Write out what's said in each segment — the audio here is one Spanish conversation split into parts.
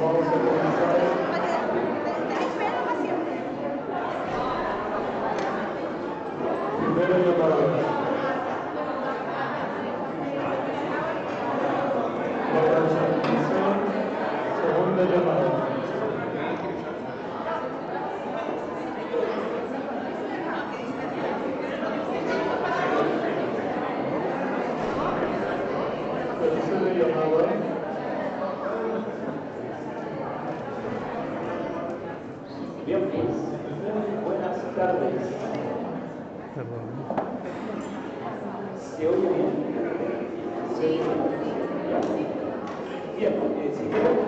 Vamos a comenzar. Primera llamada. Segunda llamada. Tercera llamada. Bien, pues, buenas tardes. Perdón. ¿Se oye bien? Sí. Bien, si quieren,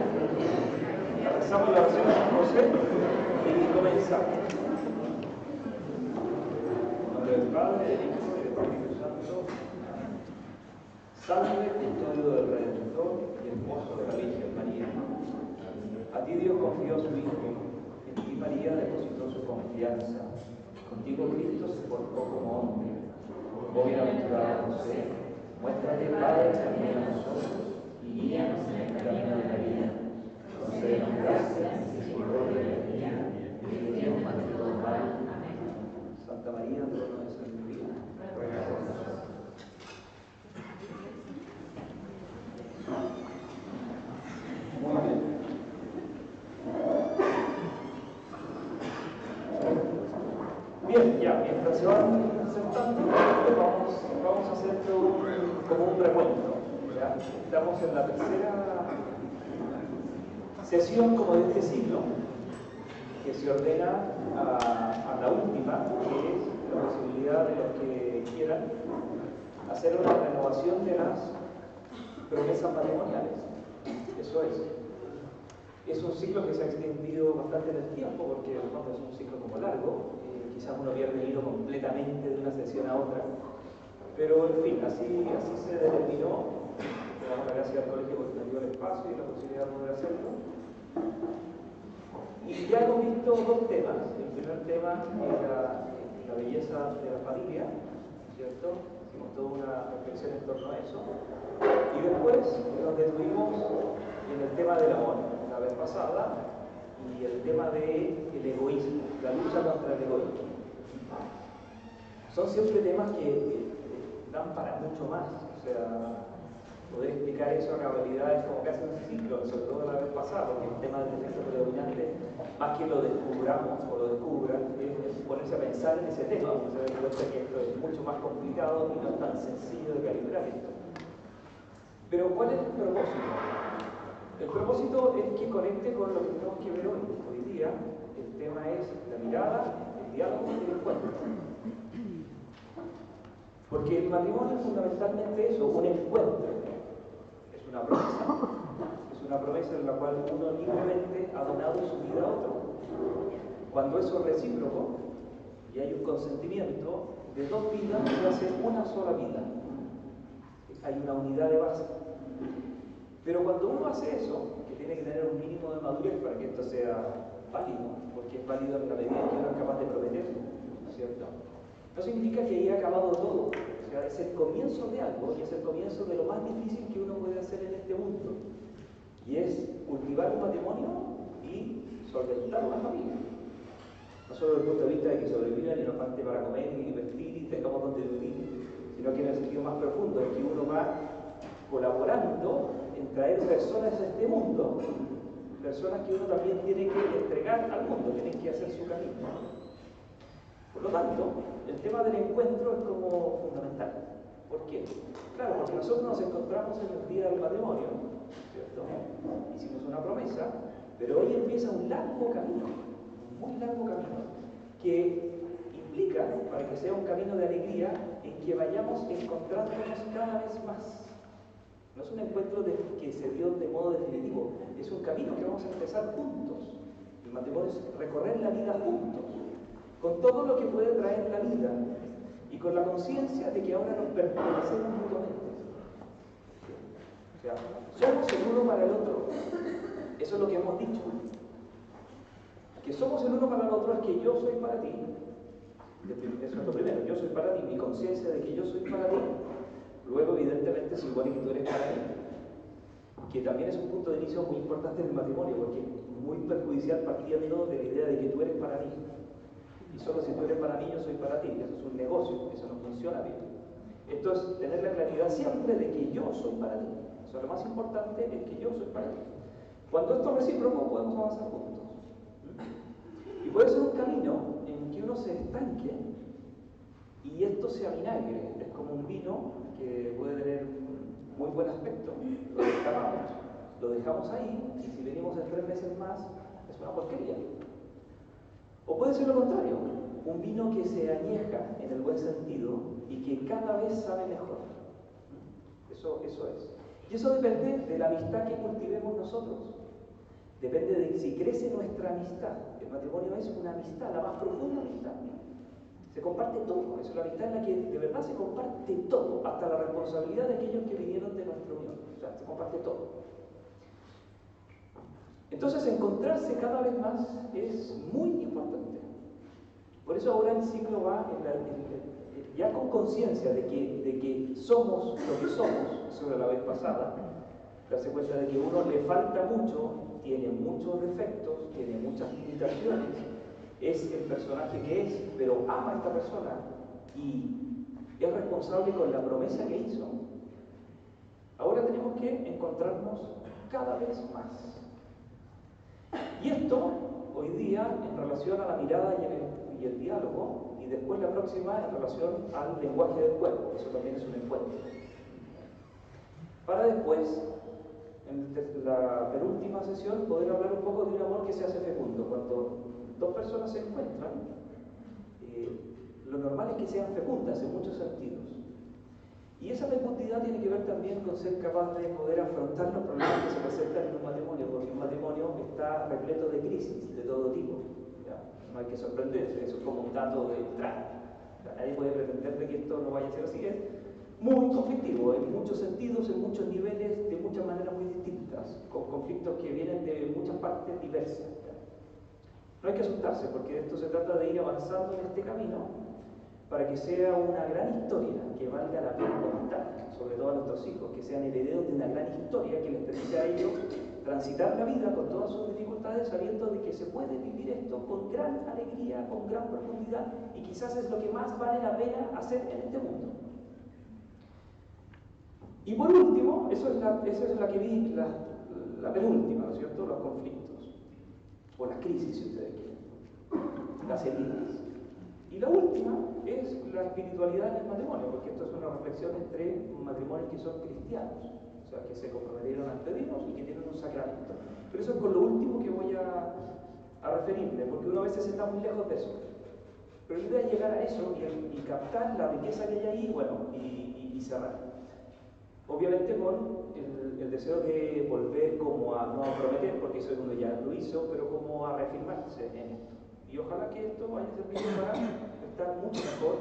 empezamos la oración a San José y comenzamos. En nombre del Padre, del Hijo y del Espíritu Santo. Salve, custodio del Redentor y esposo de la Virgen María. A ti Dios confió a su Hijo, en ti María depositó su confianza. Contigo Cristo se portó como hombre. Oh bienaventurado José, muéstrate Padre también a nosotros y guíanos en el camino de la vida. Concédenos gracia, misericordia y alegría, y libremos de todo mal. Amén. Santa María, trono de sabiduría, ruega por nosotros. Muy bien. Bien, ya, mientras se van sentando, vamos a hacer como un recuento. ¿Ya? Estamos en la tercera sesión como de este siglo, que se ordena a la última, que es la posibilidad de los que quieran hacer una renovación de las promesas matrimoniales. Eso es. Es un ciclo que se ha extendido bastante en el tiempo, porque en el fondo es un ciclo como largo. Quizás uno pierde el hilo completamente de una sesión a otra, pero en fin, así se determinó. Le damos la gracia al colegio porque nos dio el espacio y la posibilidad de poder hacerlo. Y ya hemos visto dos temas. El primer tema era la belleza de la familia, ¿cierto? Hicimos toda una reflexión en torno a eso. Y después nos detuvimos en el tema del amor, la vez pasada, y el tema del egoísmo, la lucha contra el egoísmo. Son siempre temas que dan para mucho más. O sea, poder explicar eso a cabalidad es como casi un ciclo, sobre todo la vez pasada, porque el tema del efecto predominante, más que lo descubramos o lo descubran, es ponerse a pensar en ese tema. Uno se da cuenta que esto es mucho más complicado y no es tan sencillo de calibrar esto. Pero ¿cuál es el propósito? El propósito es que conecte con lo que tenemos que ver hoy. Hoy día el tema es la mirada, el diálogo y el encuentro. Porque el matrimonio es fundamentalmente eso, un encuentro. Es una promesa. Es una promesa en la cual uno libremente ha donado su vida a otro. Cuando eso es recíproco y hay un consentimiento, de dos vidas se hace una sola vida. Hay una unidad de base. Pero cuando uno hace eso, que tiene que tener un mínimo de madurez para que esto sea válido, porque es válido en la medida en que uno es capaz de prometer, ¿cierto? No significa que haya acabado todo. O sea, es el comienzo de algo y es el comienzo de lo más difícil que uno puede hacer en este mundo. Y es cultivar un matrimonio y solventar una familia. No solo desde el punto de vista de que sobrevivan y nos falte para comer y vestir y tengamos donde vivir, sino que en el sentido más profundo, en que uno va colaborando en traer personas a este mundo, personas que uno también tiene que entregar al mundo, tienen que hacer su camino. Por lo tanto, el tema del encuentro es como fundamental. ¿Por qué? Claro, porque nosotros nos encontramos en el día del matrimonio, ¿cierto? Hicimos una promesa, pero hoy empieza un largo camino, un muy largo camino, que implica, para que sea un camino de alegría, en que vayamos encontrándonos cada vez más. No es un encuentro que se dio de modo definitivo, es un camino que vamos a empezar juntos. El matrimonio es recorrer la vida juntos, con todo lo que puede traer la vida y con la conciencia de que ahora nos pertenecemos mutuamente. O sea, somos el uno para el otro. Eso es lo que hemos dicho. Que somos el uno para el otro es que yo soy para ti. Eso es lo primero, yo soy para ti, mi conciencia de que yo soy para ti. Luego, evidentemente, se supone que tú eres para mí. que también es un punto de inicio muy importante del matrimonio, porque es muy perjudicial partiendo de la idea de que tú eres para mí. Y solo si tú eres para mí, yo soy para ti. Eso es un negocio, eso no funciona bien. Esto es tener la claridad siempre de que yo soy para ti. O sea, lo más importante es que yo soy para ti. Cuando esto es recíproco, podemos avanzar juntos. Y puede ser un camino en que uno se estanque y esto se avinagre. Es como un vino que puede tener muy buen aspecto, lo dejamos ahí, y si venimos en 3 meses más, es una porquería. O puede ser lo contrario, un vino que se añeja en el buen sentido y que cada vez sabe mejor. Eso es. Y eso depende de la amistad que cultivemos nosotros. Depende de si crece nuestra amistad. El matrimonio es una amistad, la más profunda amistad. Se comparte todo, es una amistad en la que de verdad se comparte todo, hasta la responsabilidad de aquellos que vinieron de nuestra unión. O sea, se comparte todo. Entonces, encontrarse cada vez más es muy importante. Por eso ahora el ciclo va ya con conciencia de que somos lo que somos, sobre la vez pasada, darse cuenta de que uno le falta mucho, tiene muchos defectos, tiene muchas limitaciones, es el personaje que es, pero ama a esta persona y es responsable con la promesa que hizo. Ahora tenemos que encontrarnos cada vez más. Y esto, hoy día, en relación a la mirada y el diálogo, y después la próxima en relación al lenguaje del cuerpo, eso también es un encuentro. Para después, en la penúltima sesión, poder hablar un poco de un amor que se hace fecundo. Cuando 2 personas se encuentran, lo normal es que sean fecundas en muchos sentidos. Y esa fecundidad tiene que ver también con ser capaz de poder afrontar los problemas que se presentan en un matrimonio, porque un matrimonio está repleto de crisis de todo tipo. ¿Ya? No hay que sorprenderse, eso es como un dato de entrada. Nadie puede pretender de que esto no vaya a ser así. Es muy conflictivo en muchos sentidos, en muchos niveles, de muchas maneras muy distintas, con conflictos que vienen de muchas partes diversas. ¿Ya? No hay que asustarse, porque de esto se trata de ir avanzando en este camino para que sea una gran historia que valga la pena contar, sobre todo a nuestros hijos, que sean herederos de una gran historia que les permita a ellos transitar la vida con todas sus dificultades, sabiendo de que se puede vivir esto con gran alegría, con gran profundidad, y quizás es lo que más vale la pena hacer en este mundo. Y por último, esa es la que vi, la penúltima, ¿no es cierto?, los conflictos, o las crisis, si ustedes quieren, las heridas. Y la última es la espiritualidad en el matrimonio, porque esto es una reflexión entre matrimonios que son cristianos, o sea, que se comprometieron ante Dios y que tienen un sacramento. Pero eso es con lo último que voy a referirme, porque uno a veces está muy lejos de eso. Pero la idea es llegar a eso y captar la riqueza que hay ahí, bueno, y cerrar. Obviamente con el deseo de volver como a no prometer, porque eso uno ya lo hizo, pero como a reafirmarse en esto. Y ojalá que esto vaya a servir para estar mucho mejor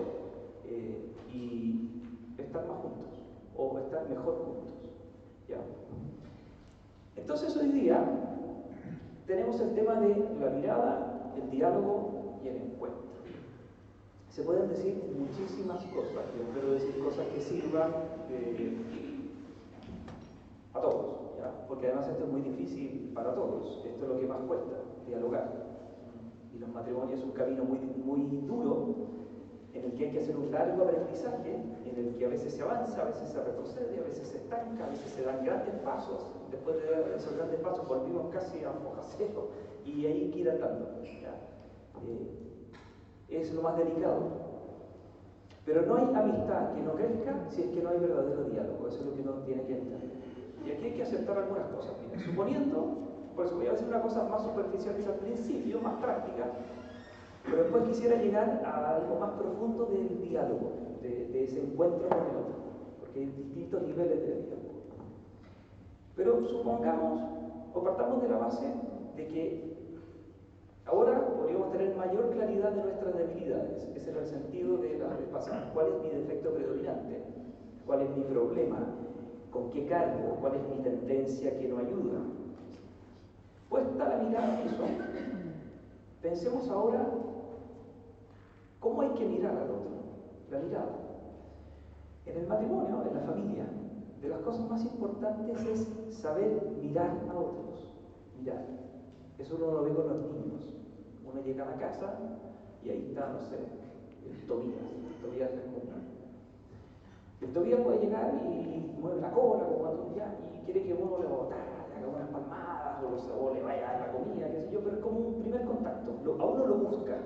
y estar más juntos, o estar mejor juntos. ¿Ya? Entonces hoy día tenemos el tema de la mirada, el diálogo y el encuentro. Se pueden decir muchísimas cosas, yo quiero decir cosas que sirvan a todos, ¿ya? Porque además esto es muy difícil para todos, esto es lo que más cuesta, dialogar. Y los matrimonios es un camino muy, muy duro, en el que hay que hacer un largo aprendizaje, en el que a veces se avanza, a veces se retrocede, a veces se estanca, a veces se dan grandes pasos. Después de dar esos grandes pasos volvimos casi a foja cero, y ahí hay que ir andando. Es lo más delicado. Pero no hay amistad que no crezca si es que no hay verdadero diálogo. Eso es lo que uno tiene que entender. Y aquí hay que aceptar algunas cosas. Mira, suponiendo, por eso voy a decir una cosa más superficiales al principio, más práctica, pero después quisiera llegar a algo más profundo del diálogo, de ese encuentro con el otro, porque hay distintos niveles de diálogo. Pero supongamos, o partamos de la base de que ahora podríamos tener mayor claridad de nuestras debilidades. Ese era el sentido de la vez pasada. ¿Cuál es mi defecto predominante? ¿Cuál es mi problema? ¿Con qué cargo? ¿Cuál es mi tendencia que no ayuda? Puesta la mirada en eso, pensemos ahora cómo hay que mirar al otro. La mirada. En el matrimonio, en la familia, de las cosas más importantes es saber mirar a otros. Mirar. Eso uno lo ve con los niños. Uno llega a la casa y ahí está, no sé, el Tobías. El Tobías es como... El Tobías puede llegar y mueve la cola como cuando y quiere que uno le haga unas palmadas o le vaya a dar la comida, qué sé yo, pero es como un primer contacto. A uno lo busca.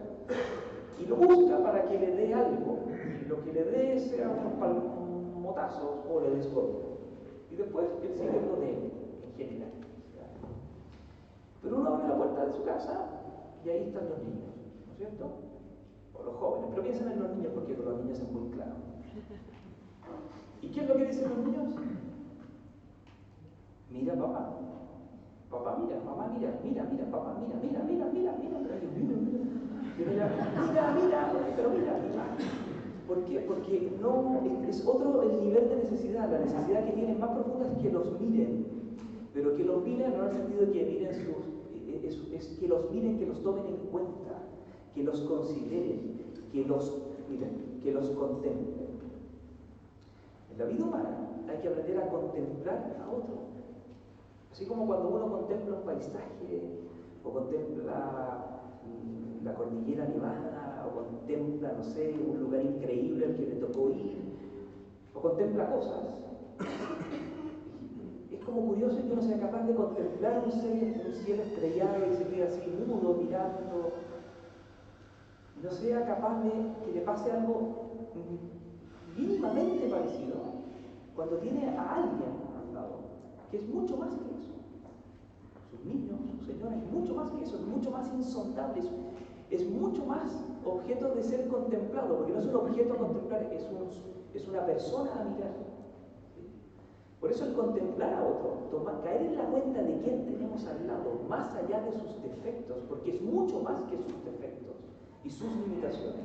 Y lo busca para que le dé algo. Y lo que le dé sea unos palmotazos o le des comida. Y después él sigue lo de él, en general. Pero uno abre la puerta de su casa y ahí están los niños, ¿no es cierto? O los jóvenes. Pero piensen en los niños porque con los niños es muy claro. ¿Y qué es lo que dicen los niños? Mira, papá. Papá, mira, mamá, mira, papá, mira, pero mira. ¿Por qué? Porque no, es otro el nivel de necesidad. La necesidad que tienen más profunda es que los miren. Pero que los miren no en el sentido de que miren es que los miren, que los tomen en cuenta, que los consideren, que los contemplen. En la vida humana hay que aprender a contemplar a otro. Así como cuando uno contempla un paisaje, o contempla la cordillera nevada, o contempla, no sé, un lugar increíble al que le tocó ir, o contempla cosas. Es como curioso que uno sea capaz de contemplar un cielo estrellado y se quede así mudo mirando, y no sea capaz de que le pase algo mínimamente parecido cuando tiene a alguien al lado, que es mucho más que eso. Sus niños, sus señoras, es mucho más que eso, es mucho más insondable, es mucho más objeto de ser contemplado, porque no es un objeto a contemplar, es una persona a mirar. Por eso el contemplar a otro, caer en la cuenta de quién tenemos al lado, más allá de sus defectos, porque es mucho más que sus defectos y sus limitaciones,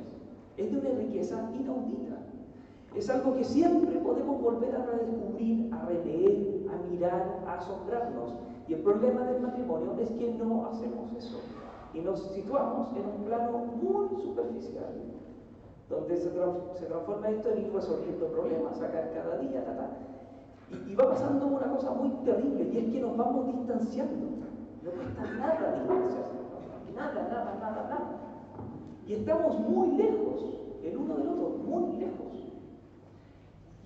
es de una riqueza inaudita. Es algo que siempre podemos volver a redescubrir, a releer, a mirar, a asombrarnos. Y el problema del matrimonio es que no hacemos eso. Y nos situamos en un plano muy superficial, donde se transforma esto en ir resolviendo problemas, sacar cada día, y va pasando una cosa muy terrible, y es que nos vamos distanciando. No cuesta nada distanciarse, nada. Y estamos muy lejos, el uno del otro, muy lejos.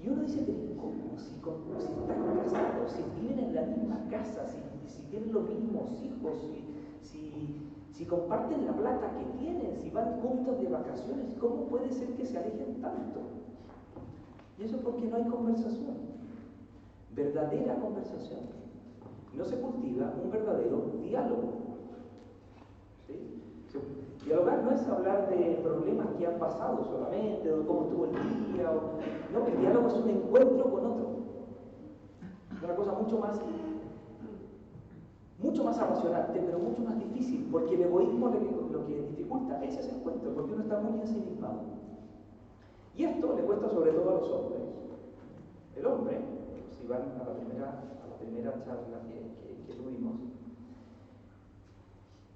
Y uno dice, pero ¿cómo? Si están casados, si viven en la misma casa, si tienen los mismos hijos, si comparten la plata que tienen, si van juntos de vacaciones, ¿cómo puede ser que se alejen tanto? Y eso es porque no hay conversación, verdadera conversación. No se cultiva un verdadero diálogo. ¿Sí? Dialogar no es hablar de problemas que han pasado solamente, o cómo estuvo el día, no, el diálogo es un encuentro con otro. Es una cosa mucho más apasionante, pero mucho más difícil, porque el egoísmo lo que dificulta es ese encuentro, porque uno está muy ensimismado. Y esto le cuesta sobre todo a los hombres. El hombre, si van a la primera charla que tuvimos,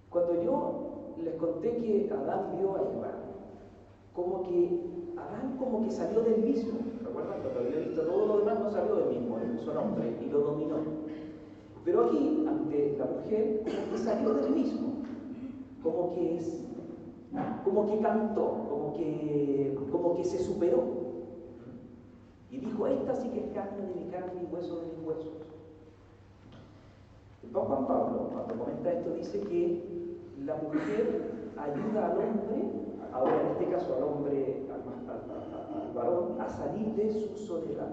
cuando yo les conté que Adán vio a Eva, Adán como que salió del mismo. ¿Recuerdan? Cuando había visto todo lo demás no salió del mismo, él puso nombre y lo dominó. Pero aquí, ante la mujer, como que salió del mismo, como que cantó, como que se superó. Y dijo, esta sí que es carne de mi carne y hueso de mis huesos. El Papa Juan Pablo, cuando comenta esto, dice que la mujer ayuda al hombre, ahora en este caso al varón, a salir de su soledad.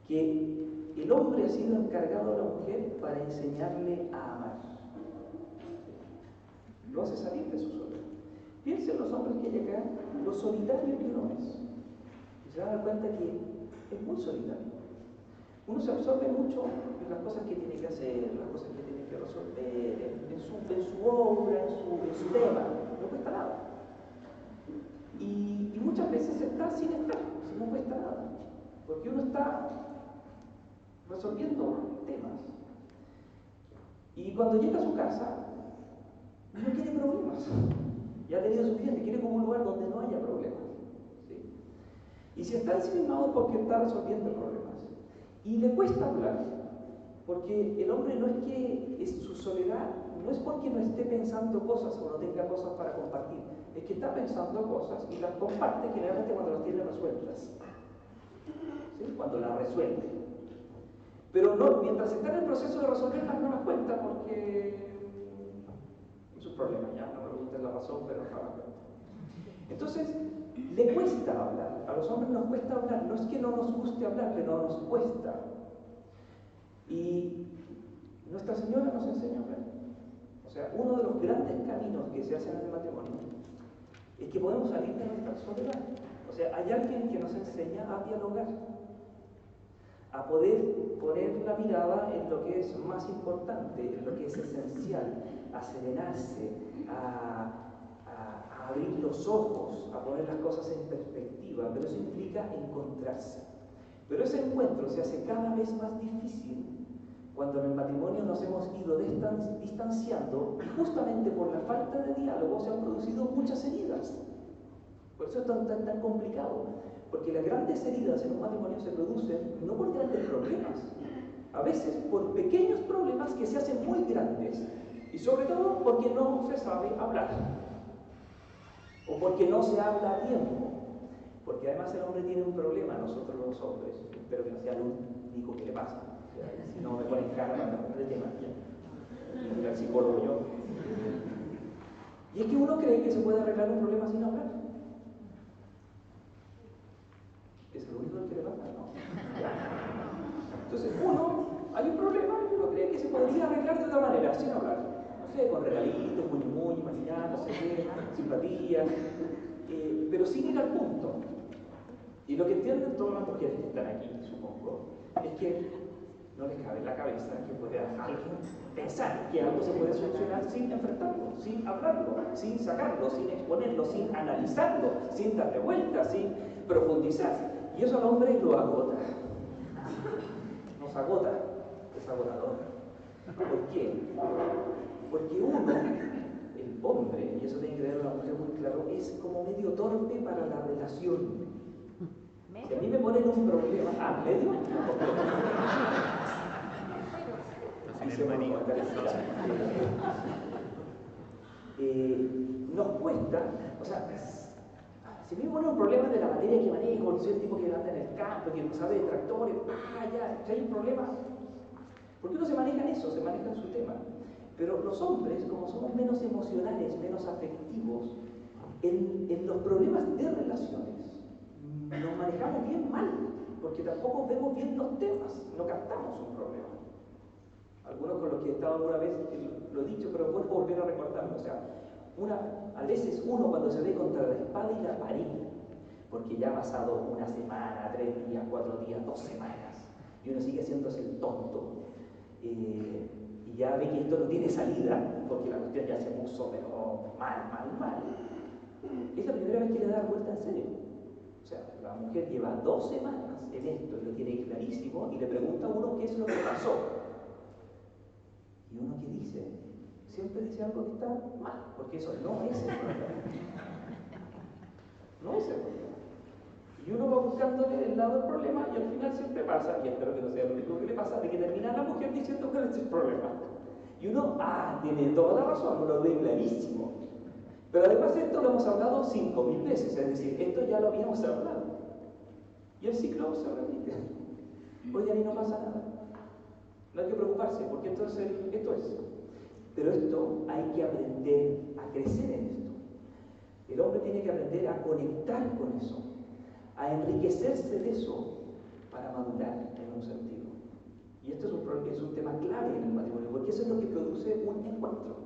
Que el hombre ha sido encargado a la mujer para enseñarle a amar. Lo hace salir de su soledad. Piensen los hombres que hay acá, lo solitario que uno es. Y se dan cuenta que es muy solitario. Uno se absorbe mucho en las cosas que tiene que hacer, las cosas que tiene que resolver, en su obra, en su tema. No cuesta nada. Y muchas veces está sin estar, si no cuesta nada. Porque uno está resolviendo temas. Y cuando llega a su casa, no quiere problemas. Ya ha tenido suficiente, quiere como un lugar donde no haya problemas. ¿Sí? Y si está ensimismado es porque está resolviendo problemas. Y le cuesta hablar, porque el hombre no es que es su soledad, no es porque no esté pensando cosas o no tenga cosas para compartir, es que está pensando cosas y las comparte generalmente cuando las tiene resueltas. ¿Sí? Cuando las resuelve. Pero no, mientras está en el proceso de resolverlas no las cuenta porque es un problema, ya no me pregunten la razón, pero no las cuenta. Entonces, le cuesta hablar, a los hombres nos cuesta hablar, no es que no nos guste hablar, pero nos cuesta. Y Nuestra Señora nos enseña a hablar. O sea, uno de los grandes caminos que se hacen en el matrimonio es que podemos salir de nuestra soledad. O sea, hay alguien que nos enseña a dialogar, a poder poner la mirada en lo que es más importante, en lo que es esencial, a serenarse, a abrir los ojos, a poner las cosas en perspectiva, pero eso implica encontrarse. Pero ese encuentro se hace cada vez más difícil cuando en el matrimonio nos hemos ido distanciando y justamente por la falta de diálogo se han producido muchas heridas. Por eso es tan complicado, porque las grandes heridas en un matrimonio se producen no por grandes problemas, a veces por pequeños problemas que se hacen muy grandes y sobre todo porque no se sabe hablar o porque no se habla a tiempo, porque además el hombre tiene un problema, nosotros los hombres, espero que no sea el único que le pasa, si no me ponen cara para hablar de tema, y ir al psicólogo yo. Y es que uno cree que se puede arreglar un problema sin hablar. ¿Es lo único que le pasa? No. Entonces hay un problema y uno cree que se podría arreglar de otra manera, sin hablar. No sé, con regalitos, muy, mañana, no sé qué, simpatía, pero sin ir al punto. Y lo que entienden todas las mujeres que están aquí, supongo, es que no les cabe en la cabeza que puede alguien pensar que algo se puede solucionar sin enfrentarlo, sin hablarlo, sin sacarlo, sin exponerlo, sin analizarlo, sin darle vueltas, sin profundizar. Y eso al hombre lo agota. Nos agota, es agotador. ¿Por qué? Porque uno, el hombre, y eso tiene que tener una mujer muy claro, es como medio torpe para la relación. Si a mí me ponen un problema, medio, nos cuesta, o sea, si a mí me ponen un problema de la materia que manejo, soy el tipo que anda en el campo, que no sabe de tractores, ya, si hay un problema, porque uno se maneja en eso, se maneja en su tema. Pero los hombres, como somos menos emocionales, menos afectivos, en los problemas de relaciones, nos manejamos bien mal, porque tampoco vemos bien los temas, no captamos un problema. Algunos con los que he estado alguna vez lo he dicho, pero vuelvo a volver a recordarlo. O sea, a veces uno cuando se ve contra la espada y la pared, porque ya ha pasado una semana, 3 días, 4 días, 2 semanas, y uno sigue haciéndose el tonto, y ya ve que esto no tiene salida, porque la cuestión ya se puso, pero mal. Es la primera vez que le da vuelta en serio. O sea, la mujer lleva 2 semanas en esto y lo tiene clarísimo y le pregunta a uno qué es lo que pasó. Y uno que dice, siempre dice algo que está mal, porque eso no es el problema. No es el problema. Y uno va buscándole el lado del problema y al final siempre pasa, y espero que no sea lo único que le pasa, de que termina la mujer diciendo que es el problema. Y uno, tiene toda la razón, lo ve clarísimo. Pero además esto lo hemos hablado 5.000 veces, es decir, esto ya lo habíamos hablado. Y el ciclo se repite. Hoy a mí no pasa nada. No hay que preocuparse, porque entonces esto es. Pero esto hay que aprender a crecer en esto. El hombre tiene que aprender a conectar con eso, a enriquecerse de eso para madurar en un sentido. Y esto es un tema clave en el matrimonio, porque eso es lo que produce un encuentro.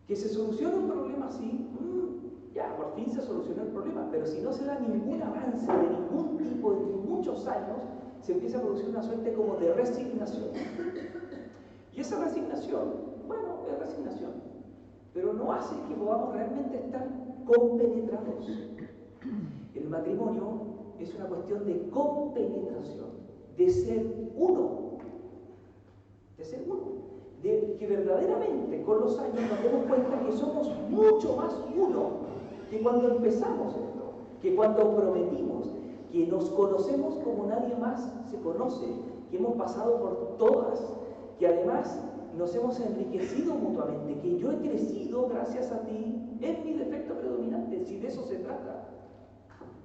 Que se soluciona un problema así, ya, por fin se solucionó el problema, pero si no se da ningún avance de ningún tipo en muchos años, se empieza a producir una suerte como de resignación. Y esa resignación, bueno, es resignación, pero no hace que podamos realmente estar compenetrados. El matrimonio es una cuestión de compenetración, de ser uno, de que verdaderamente con los años nos demos cuenta que somos mucho más uno que cuando empezamos esto, que cuando prometimos, que nos conocemos como nadie más se conoce, que hemos pasado por todas, que además nos hemos enriquecido mutuamente, que yo he crecido gracias a ti en mi defecto predominante, si de eso se trata.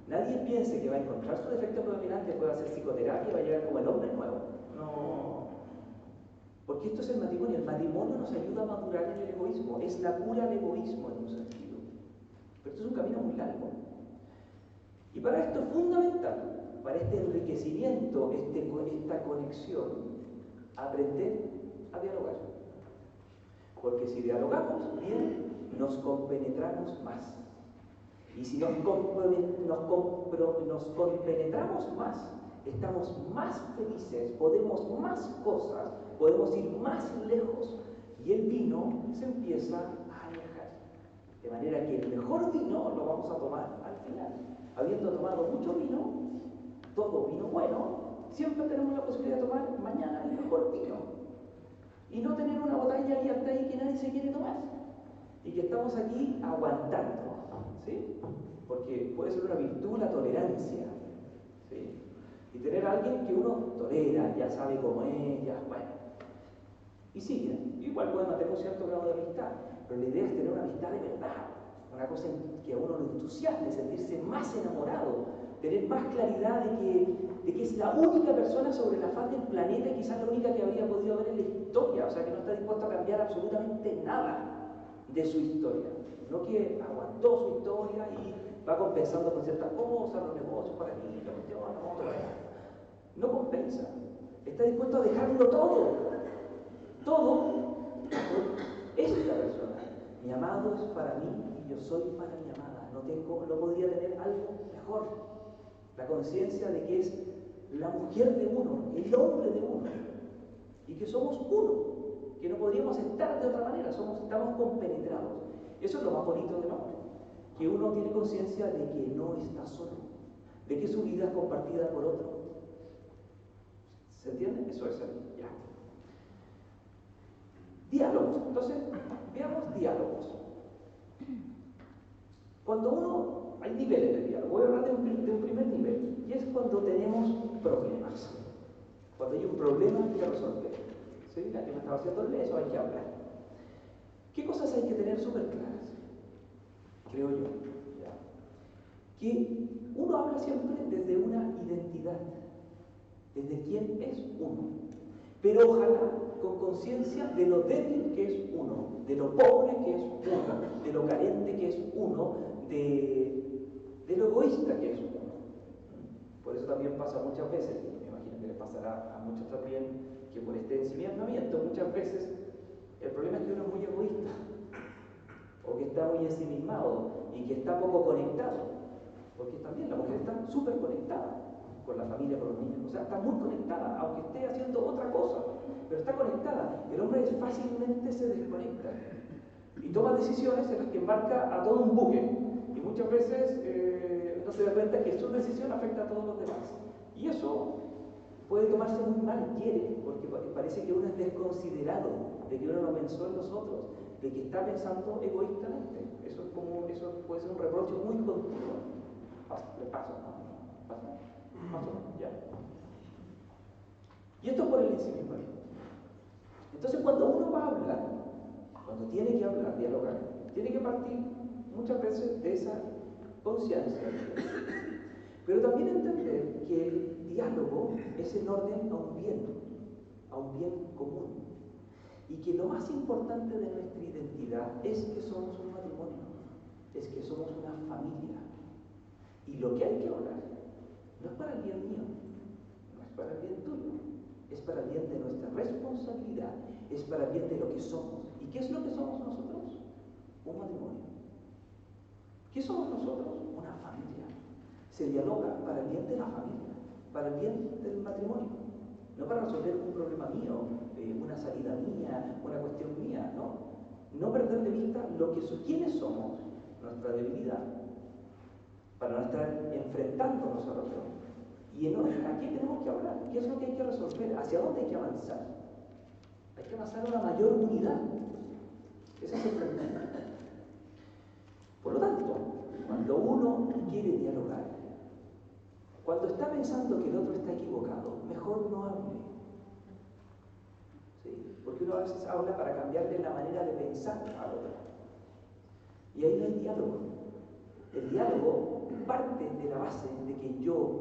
Nadie piense que va a encontrar su defecto predominante, puede hacer psicoterapia, va a llegar como el hombre nuevo. No. Porque esto es el matrimonio. El matrimonio nos ayuda a madurar en el egoísmo. Es la cura al egoísmo en un sentido. Pero esto es un camino muy largo. Y para esto es fundamental, para este enriquecimiento, esta conexión, aprender a dialogar. Porque si dialogamos bien, nos compenetramos más. Y si nos compenetramos más, estamos más felices, podemos más cosas, podemos ir más lejos. Y el vino se empieza a alejar. De manera que el mejor vino lo vamos a tomar al final. Habiendo tomado mucho vino, todo vino bueno, siempre tenemos la posibilidad de tomar mañana el mejor vino. Y no tener una botella abierta ahí que nadie se quiere tomar. Y que estamos aquí aguantando. ¿Sí? Porque puede ser una virtud la tolerancia. ¿Sí? Y tener a alguien que uno tolera, ya sabe cómo es, ya, bueno. Y sigue. Igual puede mantener un cierto grado de amistad, pero la idea es tener una amistad de verdad. Una cosa que a uno lo entusiasme, sentirse más enamorado, tener más claridad de que es la única persona sobre la faz del planeta y quizás la única que habría podido ver en la historia, o sea, que no está dispuesto a cambiar absolutamente nada de su historia, no que aguantó su historia y va compensando con ciertas cosas, los negocios para aquí, la cuestión, la moto, no compensa, está dispuesto a dejarlo todo, esta persona. Mi amado es para mí y yo soy para mi amada. No podría tener algo mejor. La conciencia de que es la mujer de uno, el hombre de uno, y que somos uno, que no podríamos estar de otra manera, estamos compenetrados. Eso es lo más bonito del hombre, que uno tiene conciencia de que no está solo, de que su vida es compartida por otro. ¿Se entiende? Eso es el ya. Diálogos. Entonces, veamos diálogos. Cuando hay niveles de diálogo, voy a hablar de un primer nivel, y es cuando tenemos problemas. Cuando hay un problema que resolver. ¿Sí? La que me estaba haciendo el eso hay que hablar. ¿Qué cosas hay que tener súper claras? Creo yo. ¿Ya? Que uno habla siempre desde una identidad, desde quién es uno. Pero ojalá con conciencia de lo débil que es uno, de lo pobre que es uno, de lo carente que es uno, de lo egoísta que es uno. Por eso también pasa muchas veces, y me imagino que le pasará a muchos también, que por este ensimismamiento muchas veces el problema es que uno es muy egoísta, o que está muy ensimismado y que está poco conectado, porque también la mujer está súper conectada con la familia, con los niños, o sea, está muy conectada, aunque esté haciendo otra cosa, pero está conectada. El hombre fácilmente se desconecta y toma decisiones en las que embarca a todo un buque, y muchas veces no se da cuenta que su decisión afecta a todos los demás, y eso puede tomarse muy mal, porque parece que uno es desconsiderado, de que uno no pensó en los otros, de que está pensando egoístamente. Eso puede ser un reproche muy continuo. Le paso, ¿no? ¿Pasa? Más o menos, ya. Y esto es por el ensimismamiento. Entonces, cuando uno va a hablar, cuando tiene que hablar, dialogar, tiene que partir muchas veces de esa conciencia. Pero también entender que el diálogo es en orden a un bien común. Y que lo más importante de nuestra identidad es que somos un matrimonio, es que somos una familia. Y lo que hay que hablar no es para el bien mío, no es para el bien tuyo, es para el bien de nuestra responsabilidad, es para el bien de lo que somos. ¿Y qué es lo que somos nosotros? Un matrimonio. ¿Qué somos nosotros? Una familia. Se dialoga para el bien de la familia, para el bien del matrimonio, no para resolver un problema mío, una salida mía, una cuestión mía, ¿no? No perder de vista quiénes somos, nuestra debilidad, para no estar enfrentándonos al otro. Y ¿a qué tenemos que hablar? ¿Qué es lo que hay que resolver? ¿Hacia dónde hay que avanzar? Hay que avanzar a una mayor unidad. Ese es el problema. Por lo tanto, cuando uno quiere dialogar, Cuando está pensando que el otro está equivocado, mejor no hable. ¿Sí? Porque uno a veces habla para cambiarle la manera de pensar al otro. Y ahí no hay diálogo. El diálogo parte de la base de que yo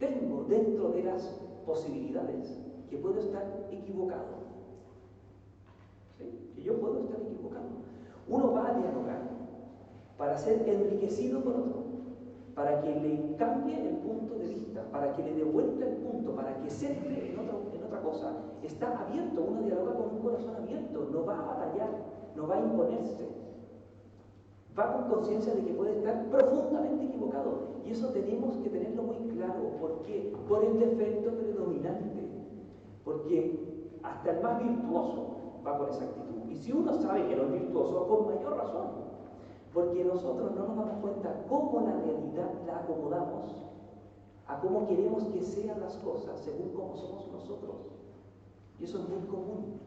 tengo dentro de las posibilidades que puedo estar equivocado. ¿Sí? Que yo puedo estar equivocado. Uno va a dialogar para ser enriquecido por otro, para que le cambie el punto de vista, para que le devuelva el punto, para que centre en otra cosa. Está abierto, uno dialoga con un corazón abierto, no va a batallar, no va a imponerse. Va con conciencia de que puede estar profundamente equivocado. Y eso tenemos que tenerlo muy claro. ¿Por qué? Por el defecto predominante. Porque hasta el más virtuoso va con esa actitud. Y si uno sabe que no es virtuoso, con mayor razón. Porque nosotros no nos damos cuenta cómo la realidad la acomodamos a cómo queremos que sean las cosas, según cómo somos nosotros. Y eso es muy común.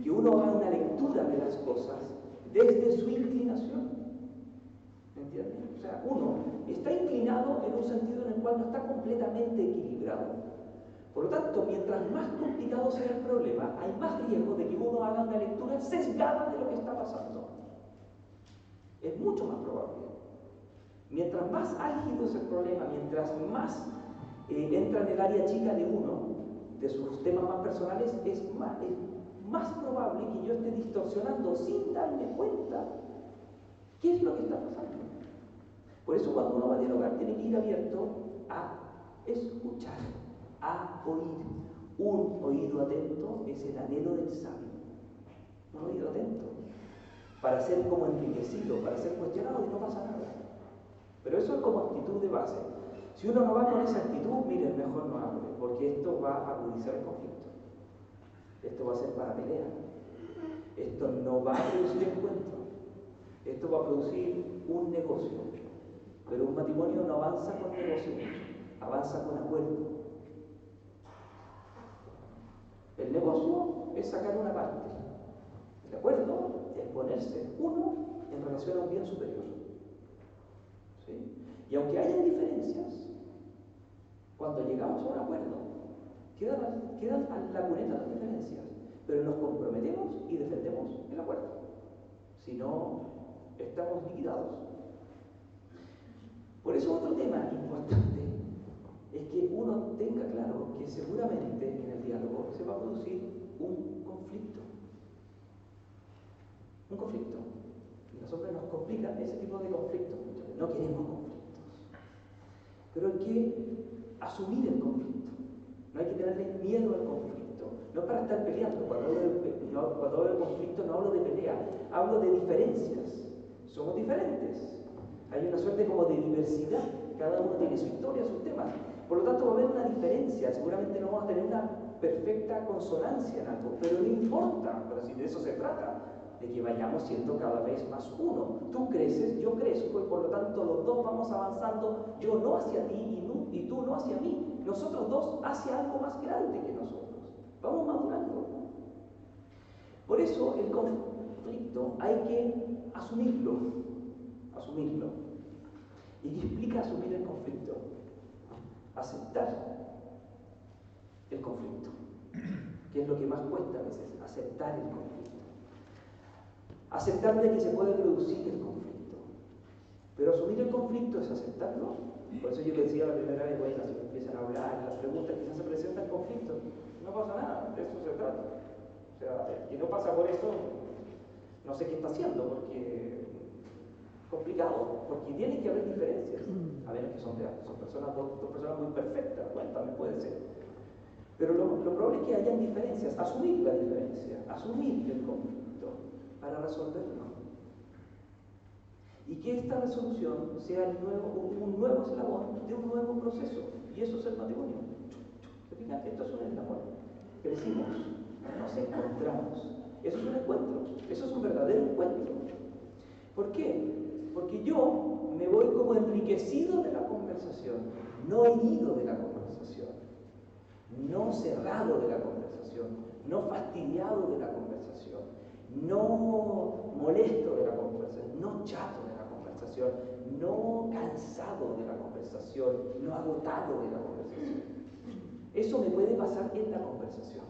Que uno haga una lectura de las cosas desde su inclinación. ¿Me entienden? O sea, uno está inclinado en un sentido en el cual no está completamente equilibrado. Por lo tanto, mientras más complicado sea el problema, hay más riesgo de que uno haga una lectura sesgada de lo que está pasando. Es mucho más probable. Mientras más álgido es el problema, mientras más entra en el área chica de uno, de sus temas más personales, es más probable que yo esté distorsionando sin darme cuenta qué es lo que está pasando. Por eso cuando uno va a dialogar tiene que ir abierto a escuchar, a oír. Un oído atento es el anhelo del sabio. Un oído atento. Para ser como enriquecido, para ser cuestionado y no pasa nada. Pero eso es como actitud de base. Si uno no va con esa actitud, mire, mejor no hable, porque esto va a agudizar el conflicto. Esto va a ser para pelear. Esto no va a producir encuentro. Esto va a producir un negocio. Pero un matrimonio no avanza con negocio, avanza con acuerdo. El negocio es sacar una parte. El acuerdo es ponerse uno en relación a un bien superior. ¿Sí? Y aunque haya diferencias, cuando llegamos a un acuerdo, quedan a la cuneta las diferencias, pero nos comprometemos y defendemos el acuerdo. Si no, estamos liquidados. Por eso otro tema importante es que uno tenga claro que seguramente en el diálogo se va a producir un conflicto. Un conflicto. Y los hombres nos complican ese tipo de conflictos. No queremos conflictos. Pero hay que asumir el conflicto. No hay que tenerle miedo al conflicto. No es para estar peleando. Cuando hablo de conflicto no hablo de pelea, hablo de diferencias. Somos diferentes. Hay una suerte como de diversidad. Cada uno tiene su historia, sus temas. Por lo tanto va a haber una diferencia. Seguramente no vamos a tener una perfecta consonancia en algo. Pero no importa. Pero si de eso se trata, de que vayamos siendo cada vez más uno. Tú creces, yo crezco, y por lo tanto los dos vamos avanzando, yo no hacia ti y tú no hacia mí, nosotros dos hacia algo más grande que nosotros. Vamos madurando. Por eso el conflicto hay que asumirlo. ¿Y qué implica asumir el conflicto? Aceptar el conflicto, que es lo que más cuesta a veces, aceptar el conflicto. Aceptar de que se puede producir el conflicto. Pero asumir el conflicto es aceptarlo. Por eso yo le decía la primera vez, bueno, si me empiezan a hablar, las preguntas quizás se presenta el conflicto. No pasa nada, de eso se trata. O sea, el que no pasa por eso, no sé qué está haciendo, porque es complicado, porque tiene que haber diferencias. A ver, que son personas, dos personas muy perfectas, bueno, también puede ser. Pero lo probable es que hayan diferencias. Asumir la diferencia, asumir el conflicto para resolverlo. Y que esta resolución sea un nuevo eslabón de un nuevo proceso. Y eso es el matrimonio. Fíjate, esto es un eslabón. Crecimos, nos encontramos. Eso es un encuentro. Eso es un verdadero encuentro. ¿Por qué? Porque yo me voy como enriquecido de la conversación, no herido de la conversación, no cerrado de la conversación, no fastidiado de la conversación, no molesto de la conversación, no chato de la conversación. conversación, no cansado de la conversación, no agotado de la conversación. Eso me puede pasar en la conversación.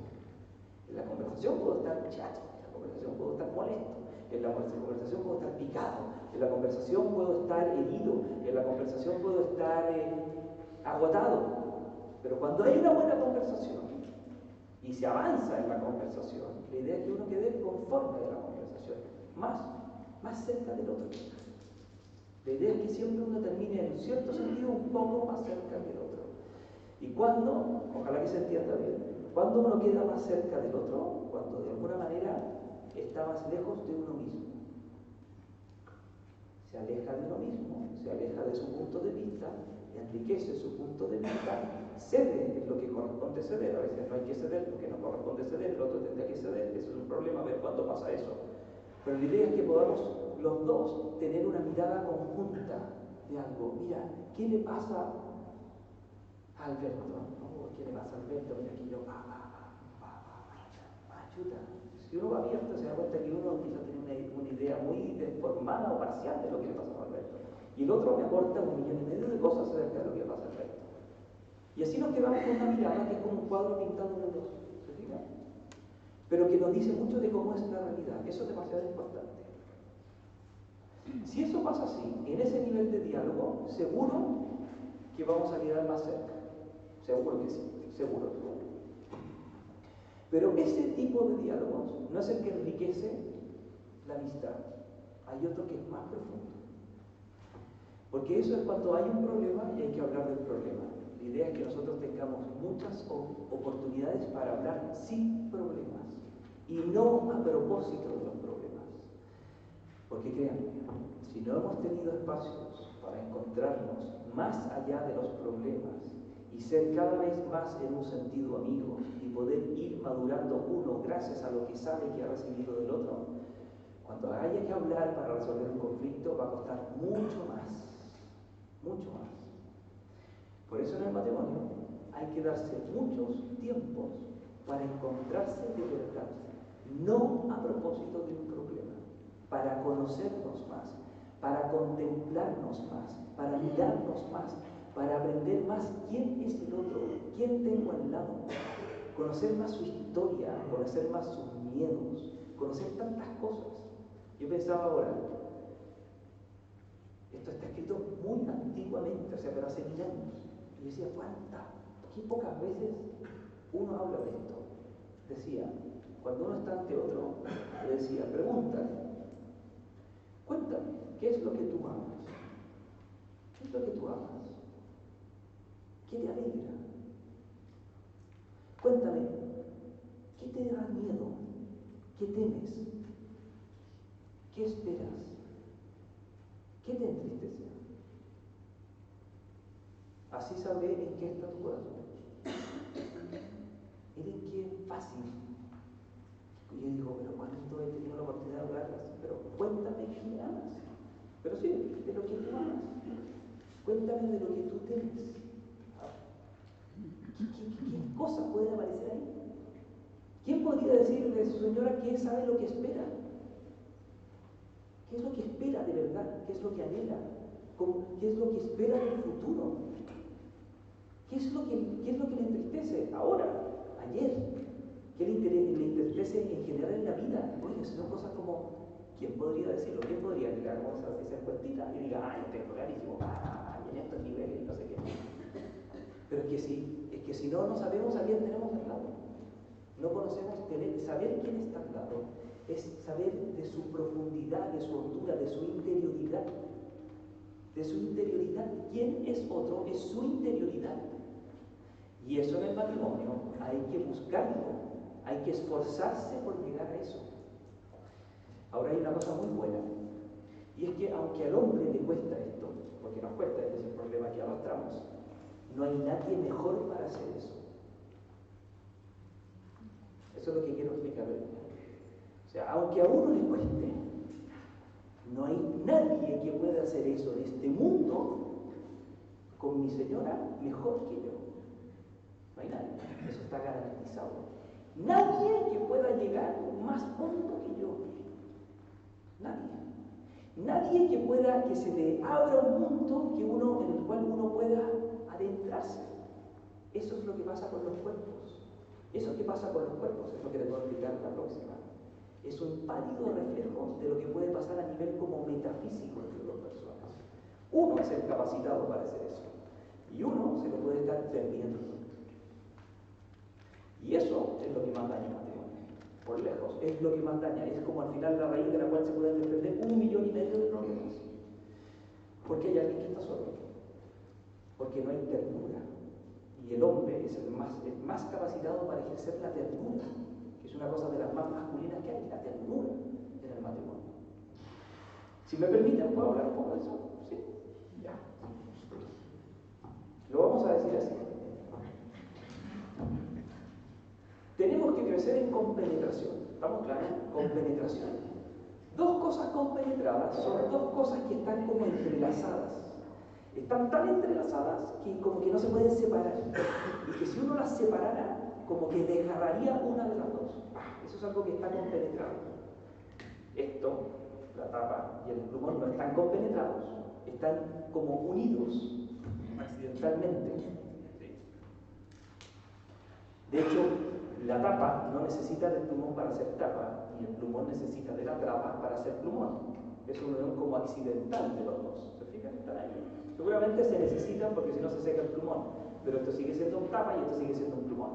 En la conversación puedo estar chato, en la conversación puedo estar molesto, en la conversación puedo estar picado, en la conversación puedo estar herido, en la conversación puedo estar agotado. Pero cuando hay una buena conversación y se avanza en la conversación, la idea es que uno quede conforme de la conversación, más cerca del otro. La idea es que siempre uno termine en cierto sentido un poco más cerca del otro. Y cuando, ojalá que se entienda bien, cuando uno queda más cerca del otro, cuando de alguna manera está más lejos de uno mismo. Se aleja de uno mismo, se aleja de su punto de vista, enriquece su punto de vista, cede en lo que corresponde ceder. A veces no hay que ceder porque no corresponde ceder, el otro tendría que ceder. Eso es un problema, a ver cuándo pasa eso. Pero la idea es que podamos los dos tener una mirada conjunta de algo. Mira, ¿qué le pasa a Alberto? ¿No? ¿Qué le pasa a Alberto? Mira, aquí yo, chuta. Si uno va abierto se da cuenta que uno quizá tiene una idea muy deformada o parcial de lo que le pasa a Alberto. Y el otro me aporta 1,5 millones de cosas acerca de lo que pasa a Alberto. Y así nos quedamos con una mirada que es como un cuadro pintado en dos. ¿Se fijan? Pero que nos dice mucho de cómo es la realidad. Eso es demasiado importante. Si eso pasa así, en ese nivel de diálogo, seguro que vamos a quedar más cerca. Seguro que sí, seguro. Pero ese tipo de diálogos no es el que enriquece la amistad. Hay otro que es más profundo. Porque eso es cuando hay un problema y hay que hablar del problema. La idea es que nosotros tengamos muchas oportunidades para hablar sin problemas y no a propósito de los problemas. Porque créanme, si no hemos tenido espacios para encontrarnos más allá de los problemas y ser cada vez más en un sentido amigo y poder ir madurando uno gracias a lo que sabe que ha recibido del otro, cuando haya que hablar para resolver un conflicto va a costar mucho más. Por eso en el matrimonio hay que darse muchos tiempos para encontrarse de verdad, no a propósito de un problema, para conocernos más, para contemplarnos más, para mirarnos más, para aprender más quién es el otro, quién tengo al lado, conocer más su historia, conocer más sus miedos, conocer tantas cosas. Yo pensaba ahora, esto está escrito muy antiguamente, o sea, pero hace 1000 años. Y decía, qué pocas veces uno habla de esto. Decía, cuando uno está ante otro, le decía, pregúntale, cuéntame, ¿qué es lo que tú amas? ¿Qué es lo que tú amas? ¿Qué te alegra? Cuéntame, ¿qué te da miedo? ¿Qué temes? ¿Qué esperas? ¿Qué te entristece? Así sabré en qué está tu corazón. Miren qué fácil. Y yo digo, pero ¿cuándo he tenido la oportunidad de hablarlas? Pero cuéntame qué me amas. Pero sí, de lo que tú amas. Cuéntame de lo que tú temes. ¿Qué cosas pueden aparecer ahí? ¿Quién podría decir de su señora que sabe lo que espera? ¿Qué es lo que espera de verdad? ¿Qué es lo que anhela? ¿Qué es lo que espera del futuro? ¿Qué es lo que le entristece ahora, ayer? ¿Qué le entristece en general en la vida? Oye, son cosas como, ¿quién podría decirlo? ¿Quién podría tirar esa encuestita y diga, ay, tengo clarísimo, y en estos niveles, no sé qué? Pero es que si no sabemos a quién tenemos al lado. No conocemos, saber quién está al lado es saber de su profundidad, de su hondura, de su interioridad. De su interioridad. ¿Quién es otro? Es su interioridad. Y eso en el matrimonio hay que buscarlo, hay que esforzarse por llegar a eso. Ahora hay una cosa muy buena, y es que aunque al hombre le cuesta esto, porque nos cuesta, este es el problema que arrastramos, no hay nadie mejor para hacer eso. Eso es lo que quiero explicar hoy. O sea, aunque a uno le cueste, no hay nadie que pueda hacer eso en este mundo con mi señora mejor que yo. No hay nadie, eso está garantizado. Nadie que pueda llegar más hondo que yo. Nadie. Nadie que se le abra un mundo en el cual uno pueda adentrarse. Eso es lo que pasa con los cuerpos. Eso que pasa con los cuerpos es lo que te puedo explicar la próxima. Es un pálido reflejo de lo que puede pasar a nivel como metafísico entre dos personas. Uno es el capacitado para hacer eso. Y uno se lo puede estar perdiendo. Y eso es lo que más daña el matrimonio. Por lejos, es lo que más daña. Es como al final la raíz de la cual se pueden desprender 1,5 millones de problemas. Porque hay alguien que está solo. Porque no hay ternura. Y el hombre es el más capacitado para ejercer la ternura, que es una cosa de las más masculinas que hay, la ternura en el matrimonio. Si me permiten, ¿puedo hablar un poco de eso? ¿Sí? Ya. Lo vamos a decir así. Tenemos que crecer en compenetración. ¿Estamos claros? Compenetración. Dos cosas compenetradas son dos cosas que están como entrelazadas. Están tan entrelazadas que como que no se pueden separar. Y que si uno las separara, como que desgarraría una de las dos. Eso es algo que está compenetrado. Esto, la tapa y el plumón, no están compenetrados. Están como unidos accidentalmente. De hecho, la tapa no necesita del plumón para ser tapa, y el plumón necesita de la tapa para ser plumón. Es una unión como accidental de los dos. ¿Se fijan? Están ahí. Seguramente se necesitan porque si no se seca el plumón, pero esto sigue siendo un tapa y esto sigue siendo un plumón.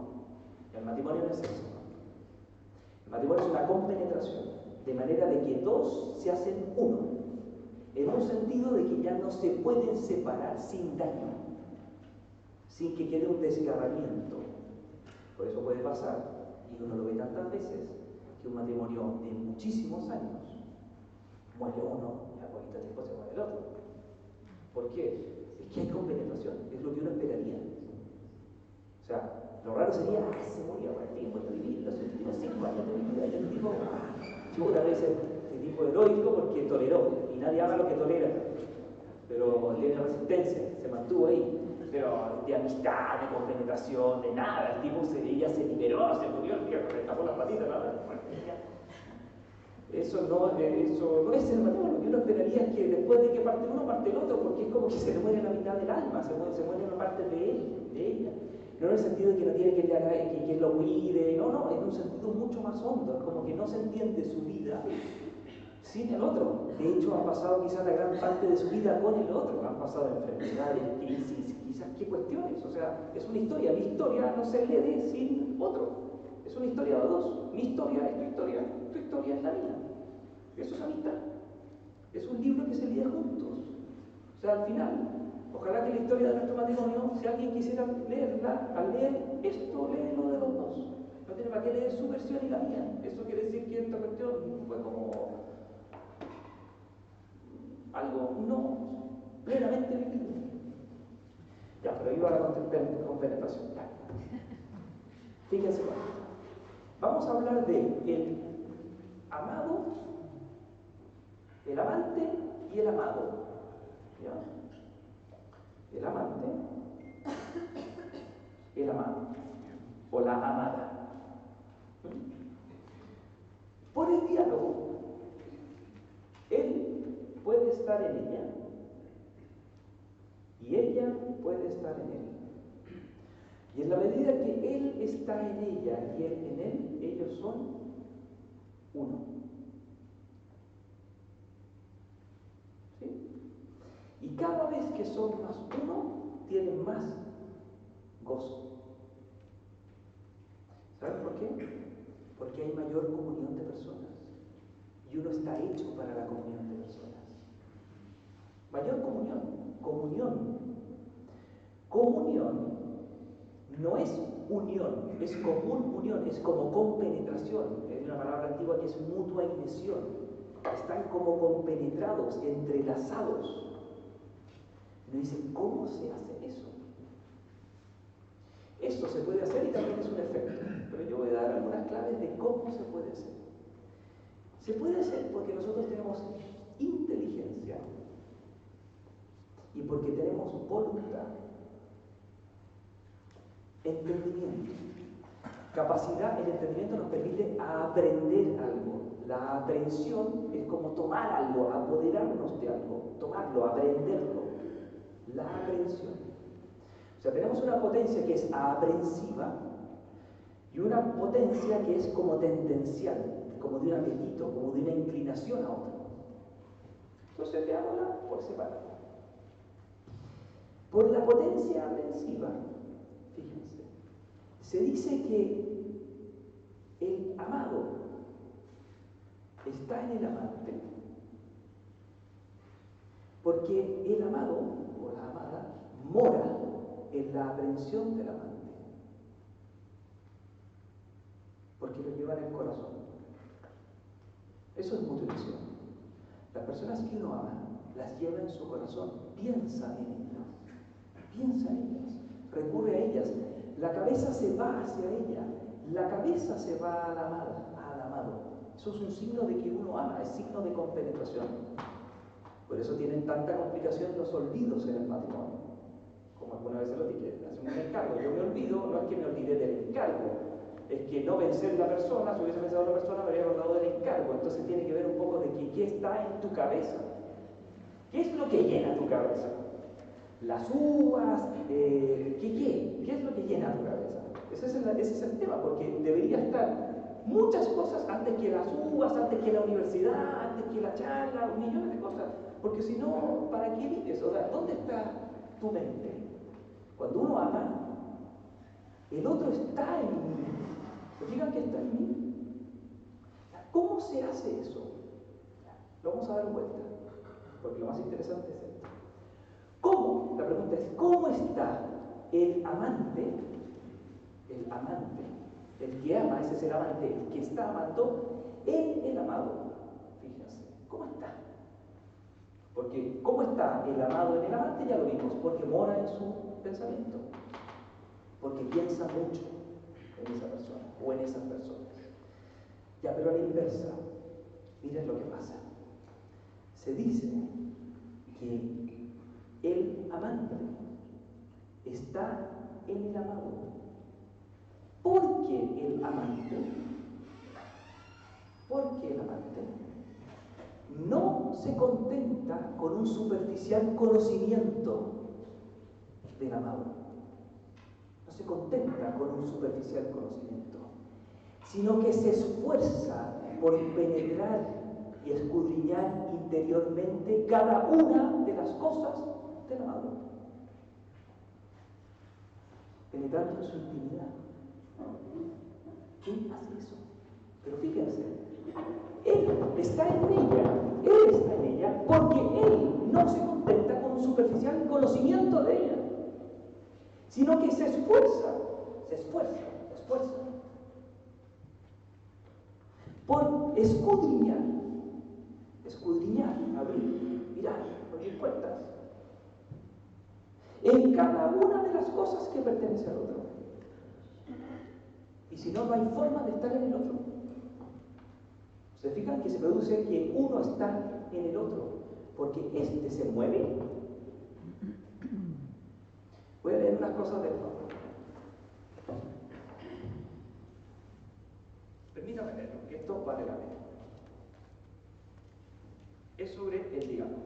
El matrimonio no es eso. El matrimonio es una compenetración, de manera de que dos se hacen uno, en un sentido de que ya no se pueden separar sin daño, sin que quede un desgarramiento. Por eso puede pasar, y uno lo ve tantas veces, que un matrimonio de muchísimos años muere uno y a poquito tiempo se muere el otro. ¿Por qué? Es que hay compenetración, es lo que uno esperaría. O sea, lo raro sería, se murió, tiempo de vivir, los últimos 5 años de vida, y el tipo, una vez el tipo heroico porque toleró, y nadie haga lo que tolera, pero tiene resistencia, se mantuvo ahí. Pero de amistad, de compenetración, de nada, el tipo ella se liberó, se murió el viejo, le tapó las patitas, nada. Eso no es el matrimonio. Lo que uno esperaría es que después de que parte uno, parte el otro, porque es como que se le muere la mitad del alma, se muere una parte de él, de ella. No en el sentido de que no tiene que lo cuide, no, en un sentido mucho más hondo, es como que no se entiende su vida sin el otro. De hecho, ha pasado quizás la gran parte de su vida con el otro, han pasado enfermedades, crisis, quizás qué cuestiones. O sea, es una historia. Mi historia no se lee sin otro. Es una historia de dos. Mi historia es tu historia es la mía. Eso es amistad. Es un libro que se lee juntos. O sea, al final, ojalá que la historia de nuestro matrimonio, si alguien quisiera leerla, al leer esto, lee lo de los dos. No tiene para qué leer su versión y la mía. Eso quiere decir que esta cuestión fue como algo no plenamente vivido. Ya, pero iba a la compenetración. Ya. Fíjense bien. Vamos a hablar de el amado, el amante y el amado. ¿Ya? El amante, el amado, o la amada. Por el diálogo, él puede estar en ella y ella puede estar en él. Y en la medida que él está en ella y él en él, ellos son uno. ¿Sí? Y cada vez que son más uno, tienen más gozo. ¿Saben por qué? Porque hay mayor comunión de personas. Y uno está hecho para la comunión de personas. Mayor comunión. Comunión no es unión, es común unión, es como compenetración. Es una palabra antigua que es mutua inmesión. Están como compenetrados, entrelazados. Y uno dice, ¿cómo se hace eso? Eso se puede hacer y también es un efecto. Pero yo voy a dar algunas claves de cómo se puede hacer. Se puede hacer porque nosotros tenemos inteligencia y porque tenemos voluntad, entendimiento. Capacidad, el entendimiento nos permite aprender algo. La aprehensión es como tomar algo, apoderarnos de algo, tomarlo, aprenderlo. La aprehensión. O sea, tenemos una potencia que es aprensiva y una potencia que es como tendencial, como de un apetito, como de una inclinación a otra. Entonces veámosla por separado. Por la potencia aprensiva, fíjense, se dice que el amado está en el amante, porque el amado o la amada mora en la aprehensión del amante, porque lo lleva en el corazón. Eso es motivación. Las personas que uno ama las lleva en su corazón, piensa en ellas, recurre a ellas, la cabeza se va hacia ella, la cabeza se va a la amada, al amado. Eso es un signo de que uno ama, es signo de compenetración. Por eso tienen tanta complicación los olvidos en el matrimonio. Como alguna vez se lo dije, hacemos un encargo. Yo me olvido, no es que me olvide del encargo, es que no pensé en la persona, si hubiese pensado en la persona me habría acordado del encargo. Entonces tiene que ver un poco de que qué está en tu cabeza. ¿Qué es lo que llena tu cabeza? Las uvas, ¿qué es lo que llena tu cabeza? Ese es el tema, porque debería estar muchas cosas antes que las uvas, antes que la universidad, antes que la charla, millones de cosas. Porque si no, ¿para qué vives? O sea, ¿dónde está tu mente? Cuando uno ama, el otro está en mí. ¿Se fijan que está en mí? ¿Cómo se hace eso? Lo vamos a dar vuelta, porque lo más interesante es esto. ¿Cómo? La pregunta es, ¿cómo está el amante, el que ama, ese es el amante, el que está amando, en el amado? Fíjense, ¿cómo está? Porque ¿cómo está el amado en el amante? Ya lo vimos, porque mora en su pensamiento, porque piensa mucho en esa persona o en esas personas. Ya, pero a la inversa, miren lo que pasa. Se dice que el amante está en el amado, porque el amante no se contenta con un superficial conocimiento del amado, no se contenta con un superficial conocimiento, sino que se esfuerza por penetrar y escudriñar interiormente cada una de las cosas del amado, penetrando en su intimidad. ¿Quién hace eso? Pero fíjense, él está en ella porque él no se contenta con un superficial conocimiento de ella, sino que se esfuerza por escudriñar, abrir puertas en cada una de las cosas que pertenece al otro. Y si no, no hay forma de estar en el otro. ¿Se fijan que se produce que uno está en el otro? Porque este se mueve. Voy a leer unas cosas del Pablo. Permítame leerlo, que esto vale la pena. Es sobre el diálogo.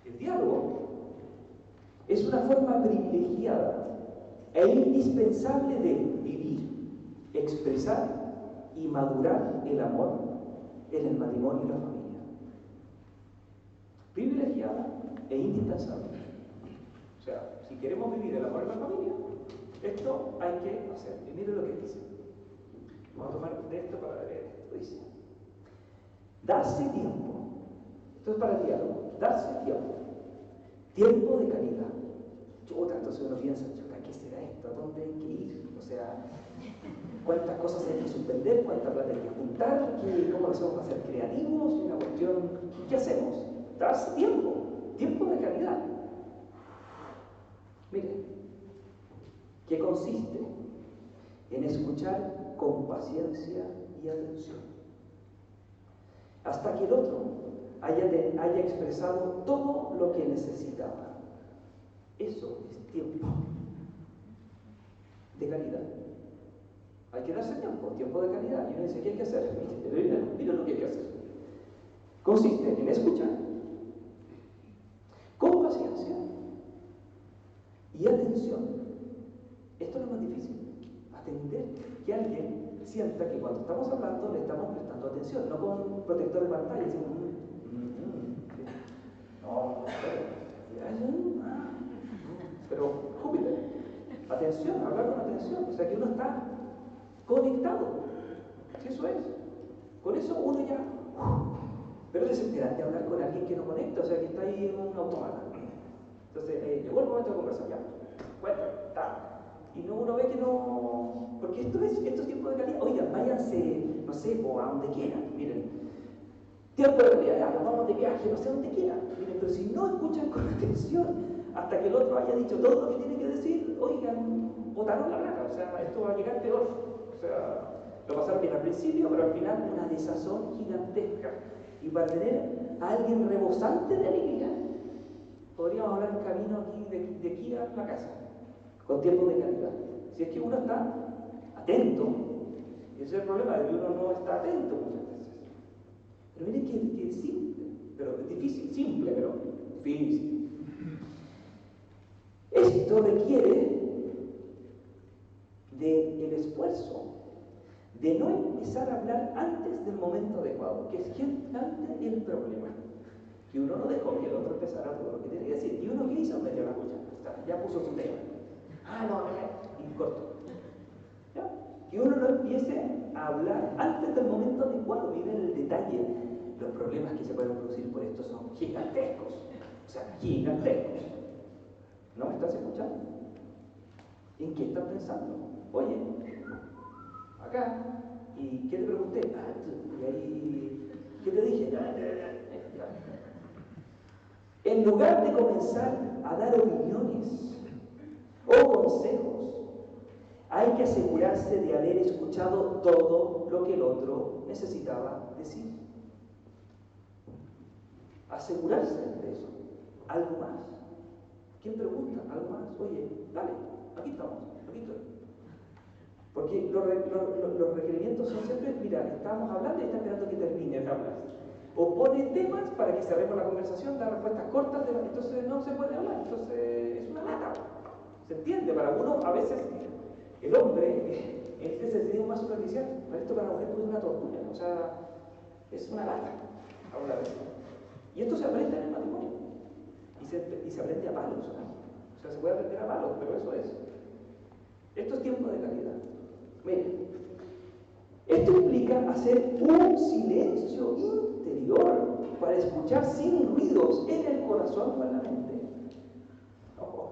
El diálogo es una forma privilegiada e indispensable de vivir, expresar y madurar el amor en el matrimonio y la familia. Privilegiada e indispensable. O sea, si queremos vivir el amor en la familia, esto hay que hacer. Y miren lo que dice. Vamos a tomar de esto para leer esto. Dice: darse tiempo. Esto es para el diálogo. Darse tiempo. Tiempo de calidad. Chuta, entonces uno piensa, chuta, ¿qué será esto? ¿A dónde hay que ir? O sea, ¿cuántas cosas hay que suspender? ¿Cuánta plata hay que juntar? ¿Cómo lo hacemos para ser creativos? Una cuestión, ¿qué hacemos? Darse tiempo. Tiempo de calidad. Miren, que consiste en escuchar con paciencia y atención hasta que el otro haya expresado todo lo que necesitaba. Eso es tiempo de calidad. Hay que darse tiempo de calidad. Y uno dice, ¿qué hay que hacer? Mira lo que hay que hacer. Consiste en escuchar, con paciencia y atención. Esto es lo más difícil. Atender que alguien sienta que cuando estamos hablando le estamos prestando atención, no con un protector de pantalla, decimos, pero Júpiter, atención, hablar con atención, o sea que uno está conectado, si eso es, con eso uno ya, pero es desesperante hablar con alguien que no conecta, o sea que está ahí en un automata. Entonces, llegó el momento de conversar, ya, cuéntame, y no, uno ve que no, porque esto es tiempo de calidad. Oigan, váyanse, no sé, a donde quieran, miren, tiempo de calidad, ya, nos vamos de viaje, no sé, a donde quieran, miren, pero si no escuchan con atención hasta que el otro haya dicho todo lo que tiene que decir, oigan, botaron la plata, o sea, esto va a llegar peor, o sea, lo pasaron bien al principio, pero al final una desazón gigantesca. Y para tener a alguien rebosante de alegría, podríamos hablar en camino aquí, de aquí a la casa, con tiempo de calidad. Si es que uno está atento, y ese es el problema, de que uno no está atento muchas veces. Pero miren que es simple, pero es difícil, simple, pero difícil. Esto requiere del esfuerzo de no empezar a hablar antes del momento adecuado, que es justamente el problema. Que uno no dejó que el otro empezara todo lo que tiene que decir. ¿Y uno qué hizo? Metió la cuchara. Ya puso su tema. Y corto. ¿Ya? Que uno no empiece a hablar antes del momento adecuado. Miren el detalle. Los problemas que se pueden producir por esto son gigantescos. O sea, gigantescos. ¿No me estás escuchando? ¿En qué estás pensando? Oye, acá, ¿y qué te pregunté? Y ahí, ¿qué te dije? En lugar de comenzar a dar opiniones o consejos, hay que asegurarse de haber escuchado todo lo que el otro necesitaba decir. Asegurarse de eso. Algo más. ¿Quién pregunta? Algo más. Oye, dale, aquí estamos, aquí estoy. Porque los requerimientos son siempre, mira, estamos hablando y está esperando que termine de hablar. O pone temas para que cerremos la conversación, da respuestas cortas, entonces no se puede hablar, entonces es una lata. ¿Se entiende? Para uno, a veces, el hombre, este sentido más superficial, pero esto para la mujer es una tortura, o sea, es una lata hablar de esto. Y esto se aprende en el matrimonio, y se aprende a palos, ¿no? O sea, se puede aprender a palos, pero eso es. Esto es tiempo de calidad. Miren, esto implica hacer un silencio interior para escuchar sin ruidos en el corazón o en la mente. Ojo.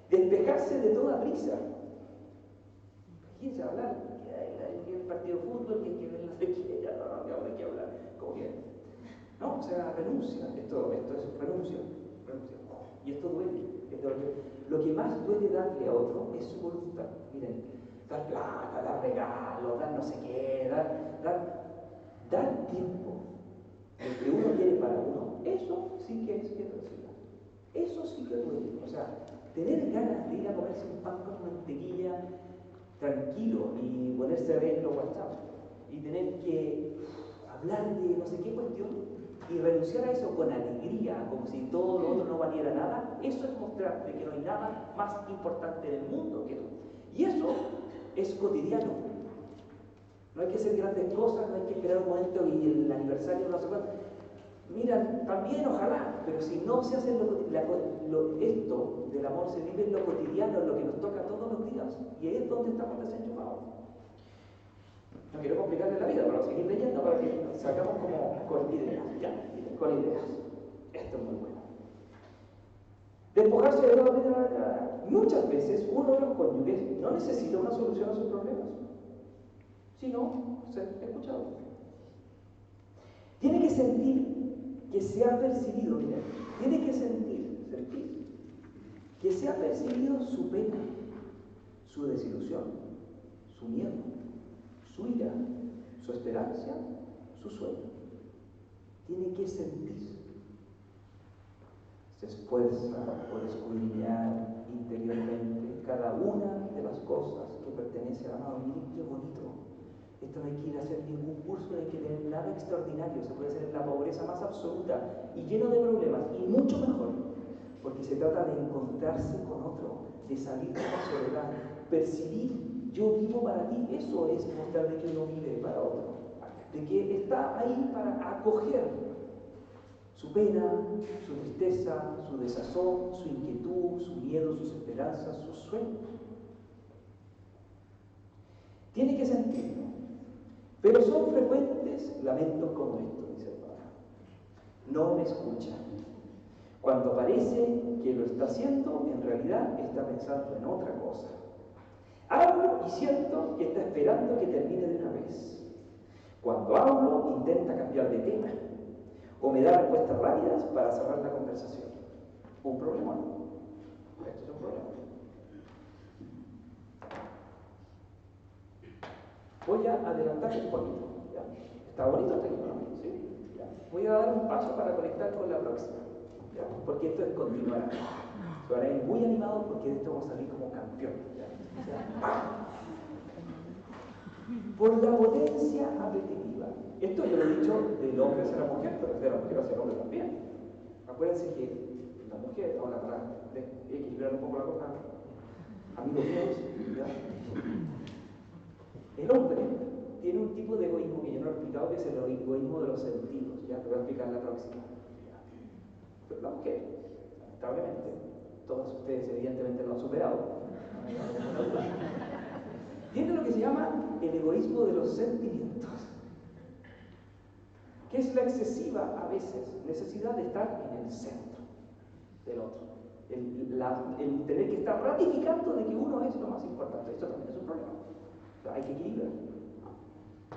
Despejarse de toda prisa. Imagínense hablar, que el partido de fútbol, que ver la sequía, ya no hay que hablar. ¿Cómo que? No, o sea, renuncia. Esto es renuncia. Y esto duele. Lo que más duele darle a otro es su voluntad. Miren, dar plata, dar regalos, dar no sé qué, dar tiempo. Lo que uno quiere para uno, eso sí que es generosidad. Eso sí que duele. O sea, tener ganas de ir a comerse un pan con mantequilla tranquilo y ponerse a ver los WhatsApp y tener que hablar de no sé qué cuestión y renunciar a eso con alegría, como si todo lo otro no valiera nada, eso es mostrarte que no hay nada más importante en el mundo que tú. Y eso es cotidiano. No hay que hacer grandes cosas, no hay que esperar un momento y el aniversario no sé cuánto. Mira, también ojalá, pero si no se hace esto del amor se vive en lo cotidiano, en lo que nos toca todos los días. Y ahí es donde estamos desenchufados. No quiero complicarle la vida, pero seguir leyendo para que sacamos como con ideas. Ya, con ideas. Esto es muy bueno. Despojarse de la muchas veces uno de los cónyuges no necesita una solución a sus problemas, sino ser escuchado. Tiene que sentir que se ha percibido, mira, tiene que sentir que se ha percibido su pena, su desilusión, su miedo, su ira, su esperanza, su sueño. Tiene que sentir. Se esfuerza por escudriñar interiormente cada una de las cosas que pertenece al amado. Miren qué bonito. Esto no hay que ir a hacer ningún curso, no hay que tener nada extraordinario, se puede hacer en la pobreza más absoluta y lleno de problemas, y mucho mejor, porque se trata de encontrarse con otro, de salir de la soledad, percibir, yo vivo para ti, eso es mostrar de que uno vive para otro, de que está ahí para acoger su pena, su tristeza, su desazón, su inquietud, su miedo, sus esperanzas, sus sueños. Tiene que sentirlo. Pero son frecuentes lamentos como estos, dice el Padre. No me escucha. Cuando parece que lo está haciendo, en realidad está pensando en otra cosa. Hablo y siento que está esperando que termine de una vez. Cuando hablo, intenta cambiar de tema o me da respuestas rápidas para cerrar la conversación. Un problema. Esto es un problema. Voy a adelantar un poquito. ¿Ya? Está bonito hasta aquí, ¿no? ¿Sí? ¿Ya? Voy a dar un paso para conectar con la próxima. ¿Ya? Porque esto es continuar. Se van a ir muy animados porque de esto vamos a salir como campeones. ¿Ya? Por la potencia apetitiva. Esto yo lo he dicho del hombre hacia la mujer, pero de la mujer hacia el hombre también. Acuérdense que la mujer, ahora para equilibrar un poco la cosa, amigos míos, ¿ya? El hombre tiene un tipo de egoísmo que yo no he explicado, que es el egoísmo de los sentidos. Ya te voy a explicar la próxima. Pero la mujer, lamentablemente, todos ustedes evidentemente lo han superado, tiene lo que se llama el egoísmo de los sentimientos, que es la excesiva, a veces, necesidad de estar en el centro del otro. El tener que estar ratificando de que uno es lo más importante. Esto también es un problema. Hay que equilibrar.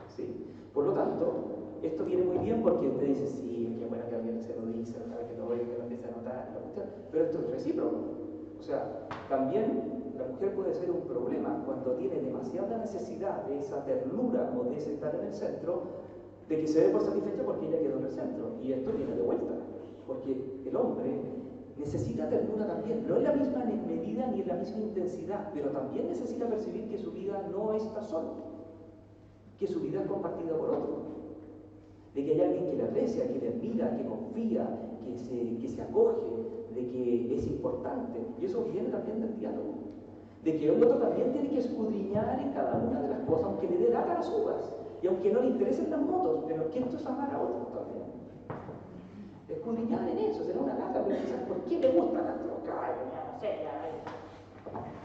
¿Sí? Por lo tanto, esto viene muy bien porque usted dice, sí, qué bueno que alguien se lo dice, que lo oiga, que lo empiece a notar, pero esto es recíproco. O sea, también la mujer puede ser un problema cuando tiene demasiada necesidad de esa ternura o de ese estar en el centro, de que se dé por satisfecha porque ella quedó en el centro. Y esto viene de vuelta, porque el hombre necesita ternura también, no en la misma medida ni en la misma intensidad, pero también necesita percibir que su vida no está solo, que su vida es compartida por otro, de que hay alguien que le aprecia, que le admira, que confía, que se acoge, de que es importante. Y eso viene también del diálogo, de que el otro también tiene que escudriñar en cada una de las cosas, aunque le dé lata las uvas y aunque no le interesen las motos, pero que esto es amar a otro también. Escudriñar en eso, será una lata, pero quizás por qué le gusta tanto, no sé,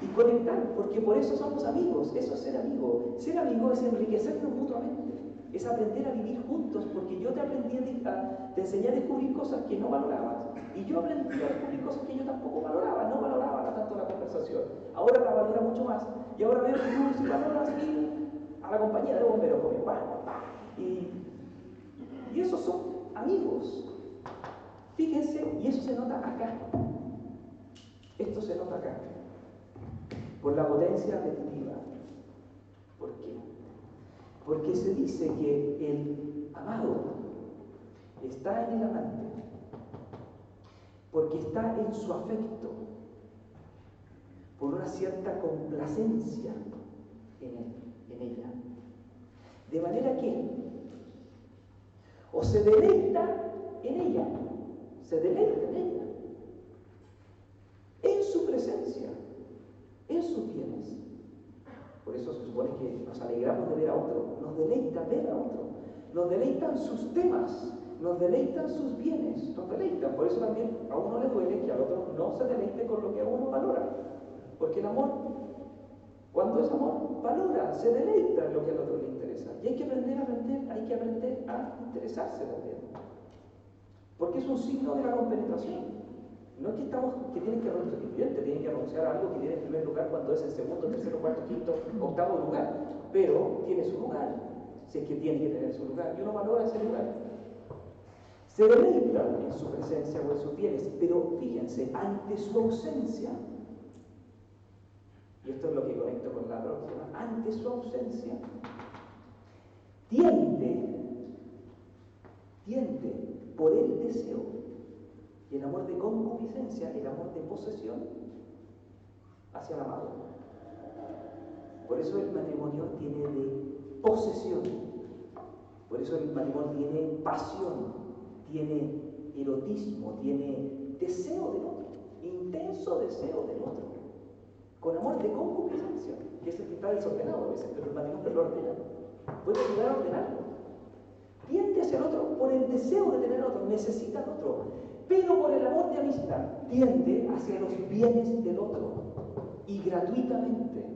y conectar, porque por eso somos amigos, eso es ser amigo. Ser amigo es enriquecernos mutuamente, es aprender a vivir juntos, porque yo te te enseñé a descubrir cosas que no valorabas, y yo aprendí a descubrir cosas que yo tampoco valoraba, no valoraba tanto la conversación, ahora la valora mucho más, y ahora veo que tú sí valoras a la compañía de bomberos conmigo, y esos son amigos. Fíjense, y eso se nota acá. Esto se nota acá. Por la potencia afectiva. ¿Por qué? Porque se dice que el amado está en el amante, porque está en su afecto, por una cierta complacencia en él, en ella. De manera que o se deleita en ella, se deleita en ella, en su presencia, en sus bienes. Por eso se supone que nos alegramos de ver a otro, nos deleita ver a otro, nos deleitan sus temas, nos deleitan sus bienes, nos deleitan. Por eso también a uno le duele que al otro no se deleite con lo que a uno valora, porque el amor, cuando es amor, valora, se deleita en lo que al otro le interesa. Y hay que aprender a interesarse también, porque es un signo de la compenetración. No es que tienen que renunciar a algo que tiene en primer lugar cuando es el segundo, tercero, cuarto, quinto, octavo lugar, pero tiene su lugar, si es que tiene que tener su lugar, y uno valora ese lugar. Se deleitan en su presencia o en sus bienes, pero fíjense, ante su ausencia, y esto es lo que conecto con la próxima, ante su ausencia, tiende por el deseo y el amor de concupiscencia, el amor de posesión hacia el amado. Por eso el matrimonio tiene de posesión. Por eso el matrimonio tiene pasión, tiene erotismo, tiene deseo del otro, intenso deseo del otro, con amor de concupiscencia, que es el que está desordenado a veces, pero el matrimonio lo ordena. Puede ayudar a ordenarlo. Tiende hacia el otro por el deseo de tener otro, necesita al otro, pero por el amor de amistad tiende hacia los bienes del otro y gratuitamente.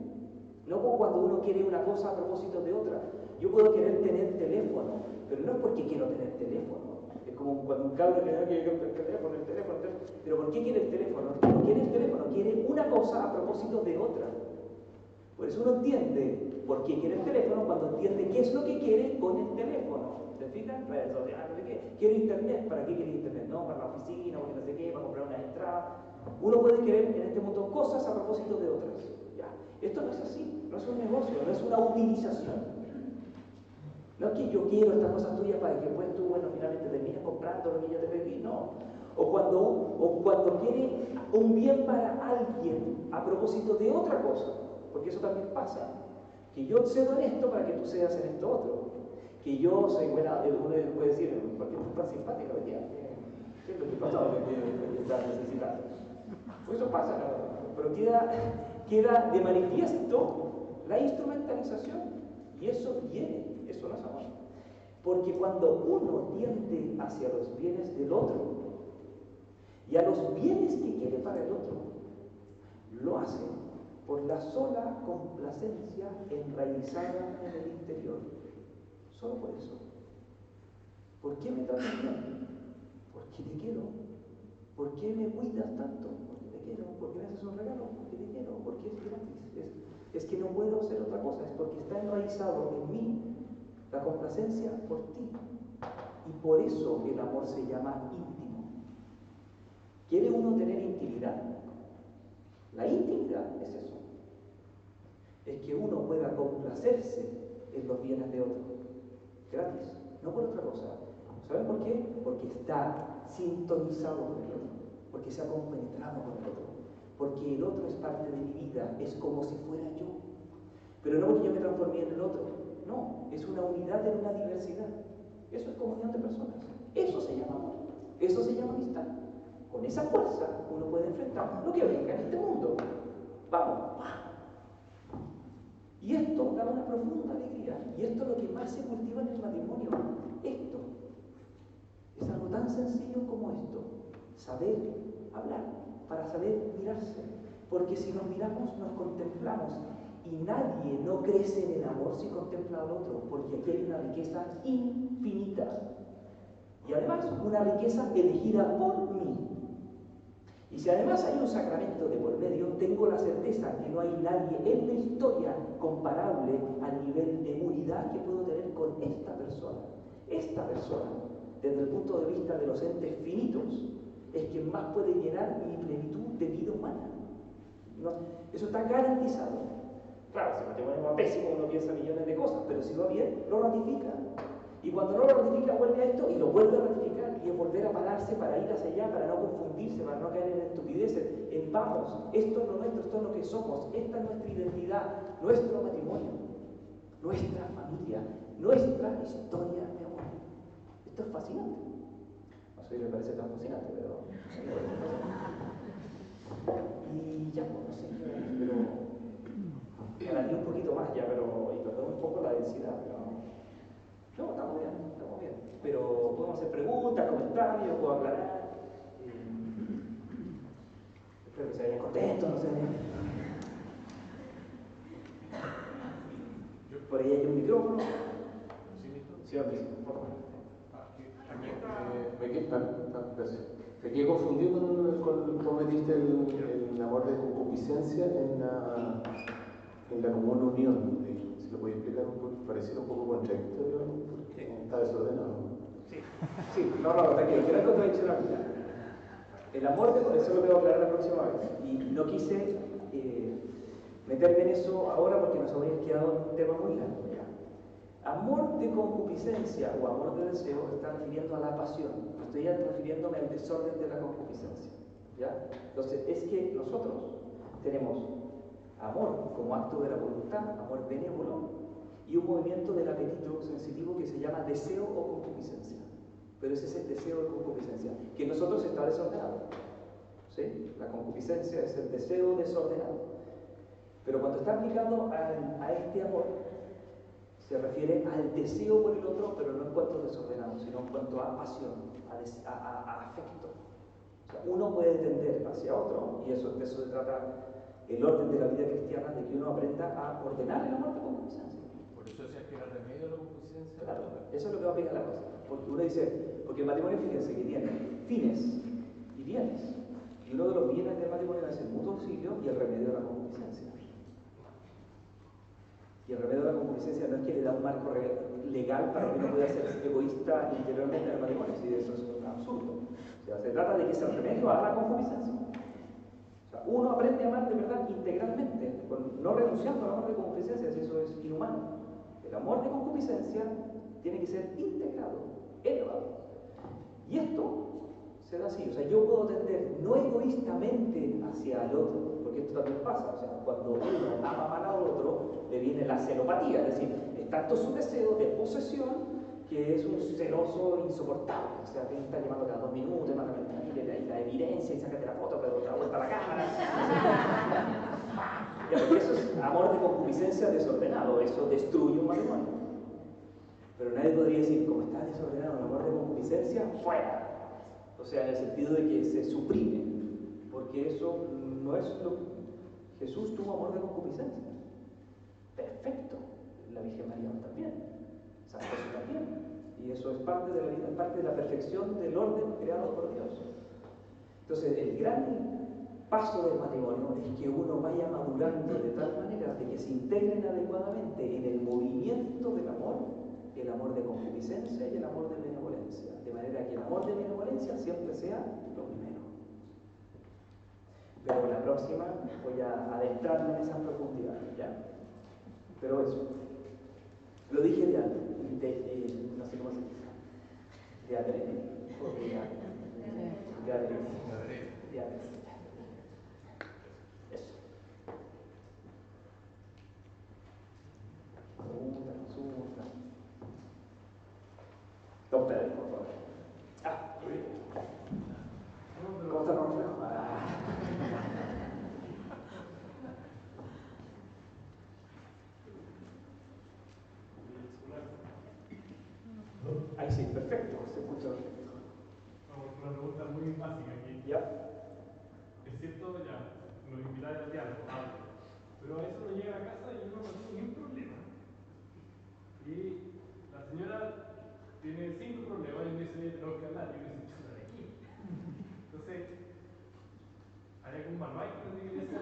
No como cuando uno quiere una cosa a propósito de otra. Yo puedo querer tener teléfono, pero no es porque quiero tener teléfono. Es como cuando un cabro quiere el teléfono. Pero ¿por qué quiere el teléfono? No quiere el teléfono, quiere una cosa a propósito de otra. Por eso uno entiende por qué quiere el teléfono cuando entiende qué es lo que quiere con el teléfono. ¿Te fijas? Redes sociales, no sé qué. Quiero internet. ¿Para qué quiere internet? No, para la oficina, porque no sé qué, para comprar una entrada. Uno puede querer en este mundo cosas a propósito de otras. ¿Ya? Esto no es así, no es un negocio, no es una utilización. No es que yo quiero estas cosas tuyas para que después tú, bueno, finalmente termines comprando lo que yo te pedí, no. O cuando quiere un bien para alguien a propósito de otra cosa, porque eso también pasa. Que yo cedo en esto para que tú cedas en esto otro. Que yo soy buena, uno puede decir, ¿por qué tú estás simpática hoy día? ¿Qué es lo que pasó? ¿Qué estás necesitando? Pues eso pasa, pero queda de manifiesto la instrumentalización. Y eso viene, eso no es amor. Porque cuando uno tiende hacia los bienes del otro y a los bienes que quiere para el otro, lo hace por la sola complacencia enraizada en el interior. Solo por eso. ¿Por qué me tratas bien? Porque te quiero. ¿Por qué me cuidas tanto? Porque te quiero. ¿Por qué me haces un regalo? Porque te quiero. Porque es gratis. Es que no puedo hacer otra cosa. Es porque está enraizado en mí la complacencia por ti. Y por eso el amor se llama íntimo. ¿Quiere uno tener intimidad? La intimidad es eso. Es que uno pueda complacerse en los bienes de otro. Gratis, no por otra cosa. ¿Saben por qué? Porque está sintonizado con el otro. Porque se ha compenetrado con el otro. Porque el otro es parte de mi vida, es como si fuera yo. Pero no porque yo me transformé en el otro. No, es una unidad en una diversidad. Eso es comunión de personas. Eso se llama amor. Eso se llama amistad. Con esa fuerza uno puede enfrentar lo que venga en este mundo. Vamos. Y esto da una profunda alegría. Y esto es lo que más se cultiva en el matrimonio. Esto es algo tan sencillo como esto. Saber hablar, para saber mirarse. Porque si nos miramos, nos contemplamos. Y nadie no crece en el amor si contempla al otro. Porque aquí hay una riqueza infinita. Y además, una riqueza elegida por mí. Y si además hay un sacramento de por medio, tengo la certeza que no hay nadie en la historia comparable al nivel de unidad que puedo tener con esta persona. Esta persona, desde el punto de vista de los entes finitos, es quien más puede llenar mi plenitud de vida humana. ¿No? Eso está garantizado. Claro, si el matrimonio va pésimo, uno piensa millones de cosas, pero si va bien, lo ratifica. Y cuando no lo ratifica, vuelve a esto y lo vuelve a ratificar. Y es volver a pararse para ir hacia allá, para no confundirse, para no caer en estupideces. En vamos, esto es lo nuestro, esto es lo que somos, esta es nuestra identidad, nuestro matrimonio, nuestra familia, nuestra historia de amor. Esto es fascinante. No sé si me parece tan fascinante, pero... Y ya, pues no sé qué, pero... Ganaría un poquito más ya, pero... Y perdón un poco la densidad, pero... No, estamos bien, estamos bien. Pero podemos hacer preguntas, comentarios, puedo aclarar. Espero que se vayan contentos, no sé. Por ahí hay un micrófono. Sí, por favor. Me quedé confundido con cómo metiste el amor de concupiscencia en la común unión. ¿Se lo puede explicar un poco? Pareciera un poco contradictorio porque está desordenado. Sí, no, tranquilo, que no es contradicción alguna. El amor de, eso lo tengo que aclarar la próxima vez. Y no quise meterme en eso ahora porque nos habría quedado un tema muy largo ya. Amor de concupiscencia o amor de deseo está refiriendo a la pasión. Estoy ya refiriéndome al desorden de la concupiscencia. ¿Ya? Entonces, es que nosotros tenemos amor como acto de la voluntad, amor benévolo, y un movimiento del apetito sensitivo que se llama deseo o concupiscencia. Pero ese es el deseo o concupiscencia, que en nosotros está desordenado. ¿Sí? La concupiscencia es el deseo desordenado. Pero cuando está aplicado a este amor, se refiere al deseo por el otro, pero no en cuanto desordenado, sino en cuanto a pasión, a afecto. O sea, uno puede tender hacia otro, y de eso se trata el orden de la vida cristiana, de que uno aprenda a ordenar el amor de concupiscencia. Por eso decías que era remedio a la concupiscencia. Claro, eso es lo que va a aplicar la cosa. Porque uno dice, porque el matrimonio, fíjense que tiene fines y bienes. Y uno de los bienes del matrimonio es el mutuo auxilio y el remedio de la concupiscencia. Y el remedio de la concupiscencia no es que le da un marco legal para que uno pueda ser egoísta interiormente en el matrimonio, si eso es un absurdo. O sea, se trata de que ese remedio a la concupiscencia. O sea, uno aprende a amar de verdad integralmente, no renunciando al amor de concupiscencia, si eso es inhumano. El amor de concupiscencia tiene que ser integrado, elevado. Y esto se da así, o sea, yo puedo tender no egoístamente hacia el otro, porque esto también pasa, o sea, cuando uno ama mal al otro, le viene la celopatía, es decir, es tanto su deseo de posesión que es un celoso insoportable, o sea, que está llamando cada 2 minutos, mándame la evidencia y sácate la foto, pero da vuelta a la cámara. Ya, porque eso es amor de concupiscencia desordenado, eso destruye un matrimonio. Pero nadie podría decir, como está desordenado el amor de concupiscencia, fuera. O sea, en el sentido de que se suprime, porque eso no es lo que... Jesús tuvo amor de concupiscencia. Perfecto. La Virgen María también. San José también. Y eso es parte de la vida, parte de la perfección del orden creado por Dios. Entonces, el gran paso del matrimonio es que uno vaya madurando de tal manera de que se integren adecuadamente en el movimiento del amor, el amor de concupiscencia y el amor de benevolencia, de manera que el amor de benevolencia siempre sea lo primero. Pero la próxima voy a adentrarme en esas profundidades, ¿ya? Pero eso, lo dije no sé cómo se dice, de adrede, o de adrede. Eso. Consulta. Don Pedro, por favor. ¿Cómo está el reflejo? Ahí sí, perfecto, se escucha perfecto. Una pregunta muy básica aquí. ¿Ya? Es cierto, ya, nos invitáis al diálogo, pero a eso no llega a la casa y uno no tiene ningún problema. Y la señora tiene 5 problemas y me dice, tengo que hablar, y yo me dice, chuta de aquí. Entonces, ¿hay algún manual que nos diga eso?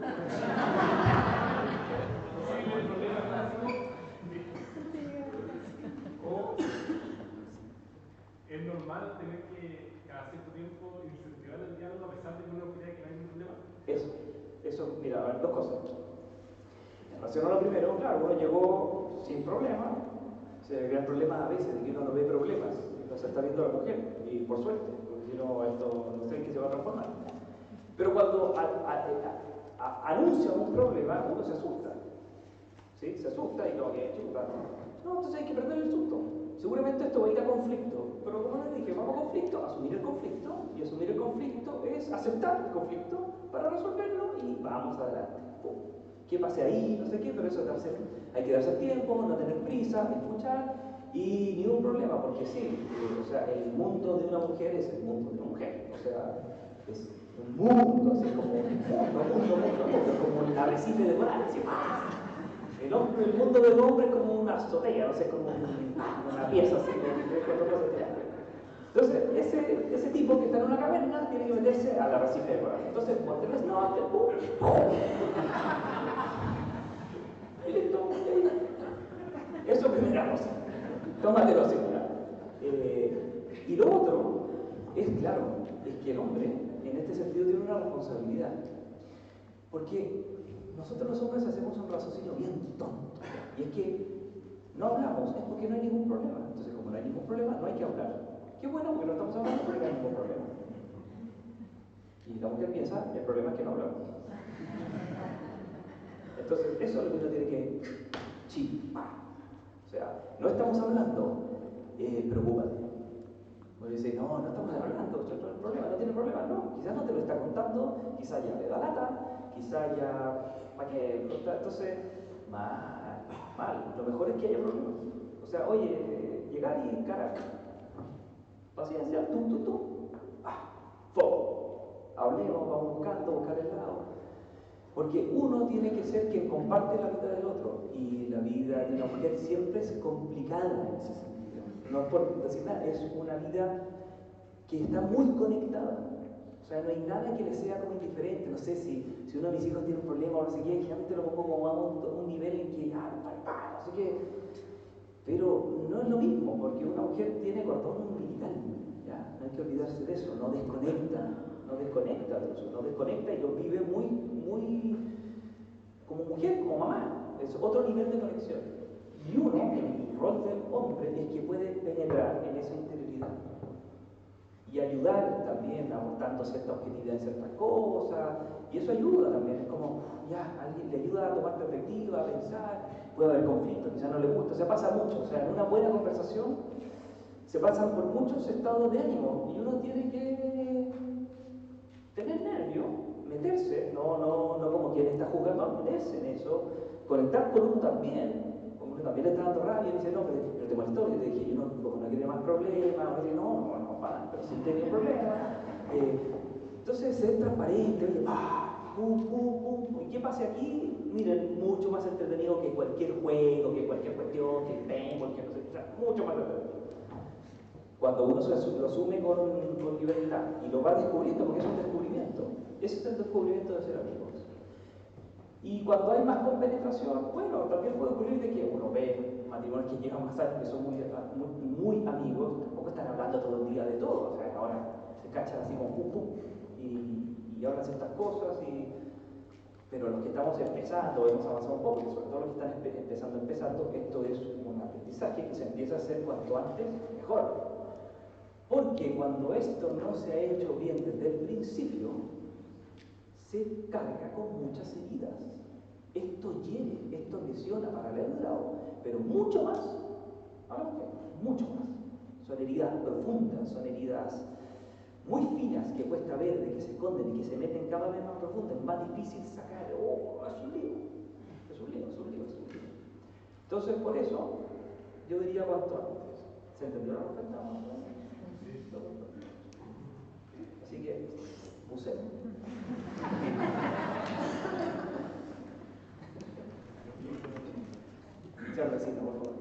¿Posible el problema clásico? ¿O es normal tener que cada cierto tiempo incentivar el diálogo a pesar de que uno crea que no hay ningún problema? Eso, mira, a ver, 2 cosas. En relación a lo primero, claro, uno llegó sin problema. Se crean problemas a veces de que uno no ve problemas, no se está viendo a la mujer, y por suerte, porque si no, esto no sé en qué se va a transformar. Pero cuando anuncia un problema, uno se asusta. ¿Sí? Se asusta y no, que chuta. No, entonces hay que perder el susto. Seguramente esto va a ir a conflicto, pero como les dije, vamos a conflicto, asumir el conflicto, y asumir el conflicto es aceptar el conflicto para resolverlo y vamos adelante. ¡Pum! ¿Qué pase ahí? No sé qué, pero eso hay que darse tiempo, no tener prisa, escuchar y ningún problema, porque sí, o sea, el mundo de una mujer es el mundo de una mujer, o sea, es un mundo, así como como el arrecife de coral, así, ¡ah! El mundo del hombre es como una azotea, no sé, como una pieza así, con 4 cosas de hambre. Entonces, ese tipo que está en una caverna tiene que meterse al arrecife de coral. Entonces, cuando te ves, no, ¡pum! Y listo, eso es primera cosa. Tómatelo así. Y lo otro es, claro, es que el hombre, en este sentido, tiene una responsabilidad. Porque nosotros los hombres hacemos un raciocinio bien tonto. Y es que no hablamos, es porque no hay ningún problema. Entonces, como no hay ningún problema, no hay que hablar. Qué bueno, porque no estamos hablando porque no hay ningún problema. Y la mujer piensa, el problema es que no hablamos. Entonces, eso es lo que uno tiene que chipar. O sea, no estamos hablando, preocúpate. Uno dice, no estamos hablando, no tiene problema, no. Quizás no te lo está contando, quizás ya le da lata, quizás ya, ¿para qué? Entonces, mal. Lo mejor es que haya problemas. O sea, oye, llegar y carajo, paciencia, fuego. Hablemos, vamos buscar el lado. Porque uno tiene que ser quien comparte la vida del otro. Y la vida de una mujer siempre es complicada en ese sentido. No es por decir nada, es una vida que está muy conectada. O sea, no hay nada que le sea como indiferente. No sé si uno de mis hijos tiene un problema o no sé qué, generalmente lo pongo como a un nivel en que, no sé qué. Pero no es lo mismo, porque una mujer tiene cordón umbilical. ¿Ya? No hay que olvidarse de eso, no desconecta de eso, no desconecta y lo vive muy como mujer, como mamá. Es otro nivel de conexión. Y uno, el rol del hombre, es que puede penetrar en esa interioridad y ayudar también aportando cierta objetividad en ciertas cosas, y eso ayuda también, es como, alguien le ayuda a tomar perspectiva, a pensar, puede haber conflictos, quizás no le gusta, se pasa mucho, o sea, en una buena conversación se pasan por muchos estados de ánimo, y uno tiene que tener nervio, meterse, no como quien está jugando, meterse en eso, conectar con uno también, como uno también le está dando rabia, y dice, no, pero te molestó, que te dije, yo no quiero más problemas, o dije, no, pero si tenía un problema. Entonces, ser transparente, oye, y qué pase aquí, miren, mucho más entretenido que cualquier juego, que cualquier cuestión, que el paintball, que no sé, o sea, mucho más entretenido. Cuando uno lo asume con libertad y lo va descubriendo, porque es un descubrimiento, ese es el descubrimiento de ser amigos. Y cuando hay más compenetración, bueno, también puede ocurrir de que uno ve matrimonios que llegan más años, que son muy amigos, tampoco están hablando todo el día de todo, o sea, ahora se cachan así como pum, y hablan ciertas cosas, pero los que estamos empezando, hemos avanzado un poco, y sobre todo los que están empezando, esto es un aprendizaje que se empieza a hacer cuanto antes, mejor. Porque cuando esto no se ha hecho bien desde el principio, se carga con muchas heridas. Esto hiere, esto lesiona para largo grado, pero mucho más a la mujer, mucho más. Son heridas profundas, son heridas muy finas que cuesta ver, de que se esconden y que se meten cada vez más profundas, es más difícil sacar. Es un lío. Entonces, por eso, yo diría cuanto antes. ¿Se entendió la respuesta? Así que, usemos. Señor vecino, por favor.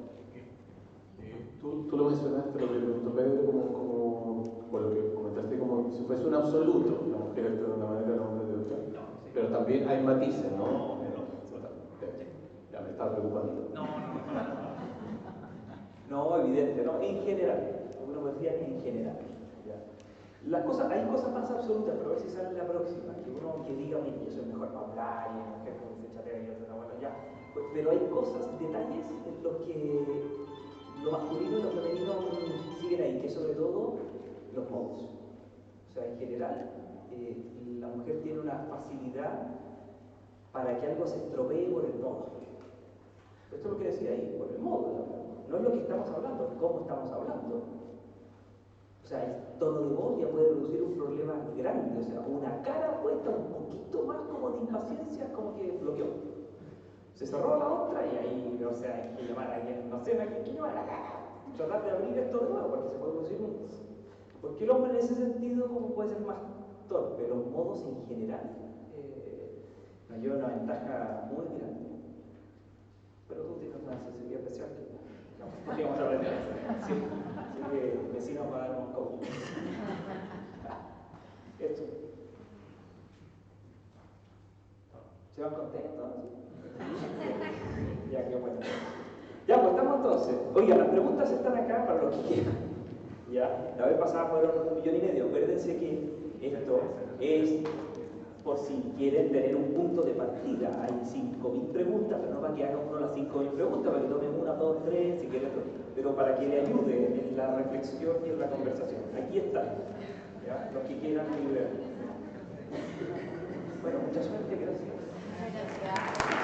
Tú lo mencionaste, lo que preguntó Pedro, como por lo que comentaste, como si fuese un absoluto, la mujer actúa de una manera, el hombre de otra. Pero también hay matices, ¿no? Ya me estaba preocupando. No, evidente, ¿no? En general, uno me decía en general. ¿Ya? Hay cosas más absolutas, pero a ver si sale la próxima, que uno que diga, oye, yo soy mejor para hablar, y la mujer como se chatea y otra, bueno, ya. Pero hay cosas, detalles en los que lo masculino y lo femenino siguen ahí, que sobre todo los modos. O sea, en general, la mujer tiene una facilidad para que algo se estropee por el modo. Esto es lo que decía ahí, por el modo. No es lo que estamos hablando, es cómo estamos hablando. O sea, el tono de voz ya puede producir un problema grande. O sea, una cara puesta un poquito más como de impaciencia, como que bloqueó. Se cerró la otra y ahí, o sea, hay que llamar a alguien, no sé, hay que llamar acá. Tratar de abrir esto de nuevo, porque se puede producir un... Porque el hombre en ese sentido como puede ser más torpe, los modos en general nos llevan una ventaja muy grande. Pero tú tienes una sensibilidad especial que podríamos aprender. Sí, así que vecinos va a dar un coach. Esto. ¿Se van contentos? Ya, qué bueno. Ya, pues estamos entonces. Oiga, las preguntas están acá para los que quieran. Ya, la vez pasada fueron 1,5 millones. Acuérdense que esto es por si quieren tener un punto de partida. Hay 5.000 preguntas, pero no para que hagan uno las 5.000 preguntas, para que tomen 1, 2, 3, si quieren, pero para que le ayude en la reflexión y en la conversación. Aquí están, ¿ya? Los que quieran ayudar. Bueno, mucha suerte, gracias. Gracias.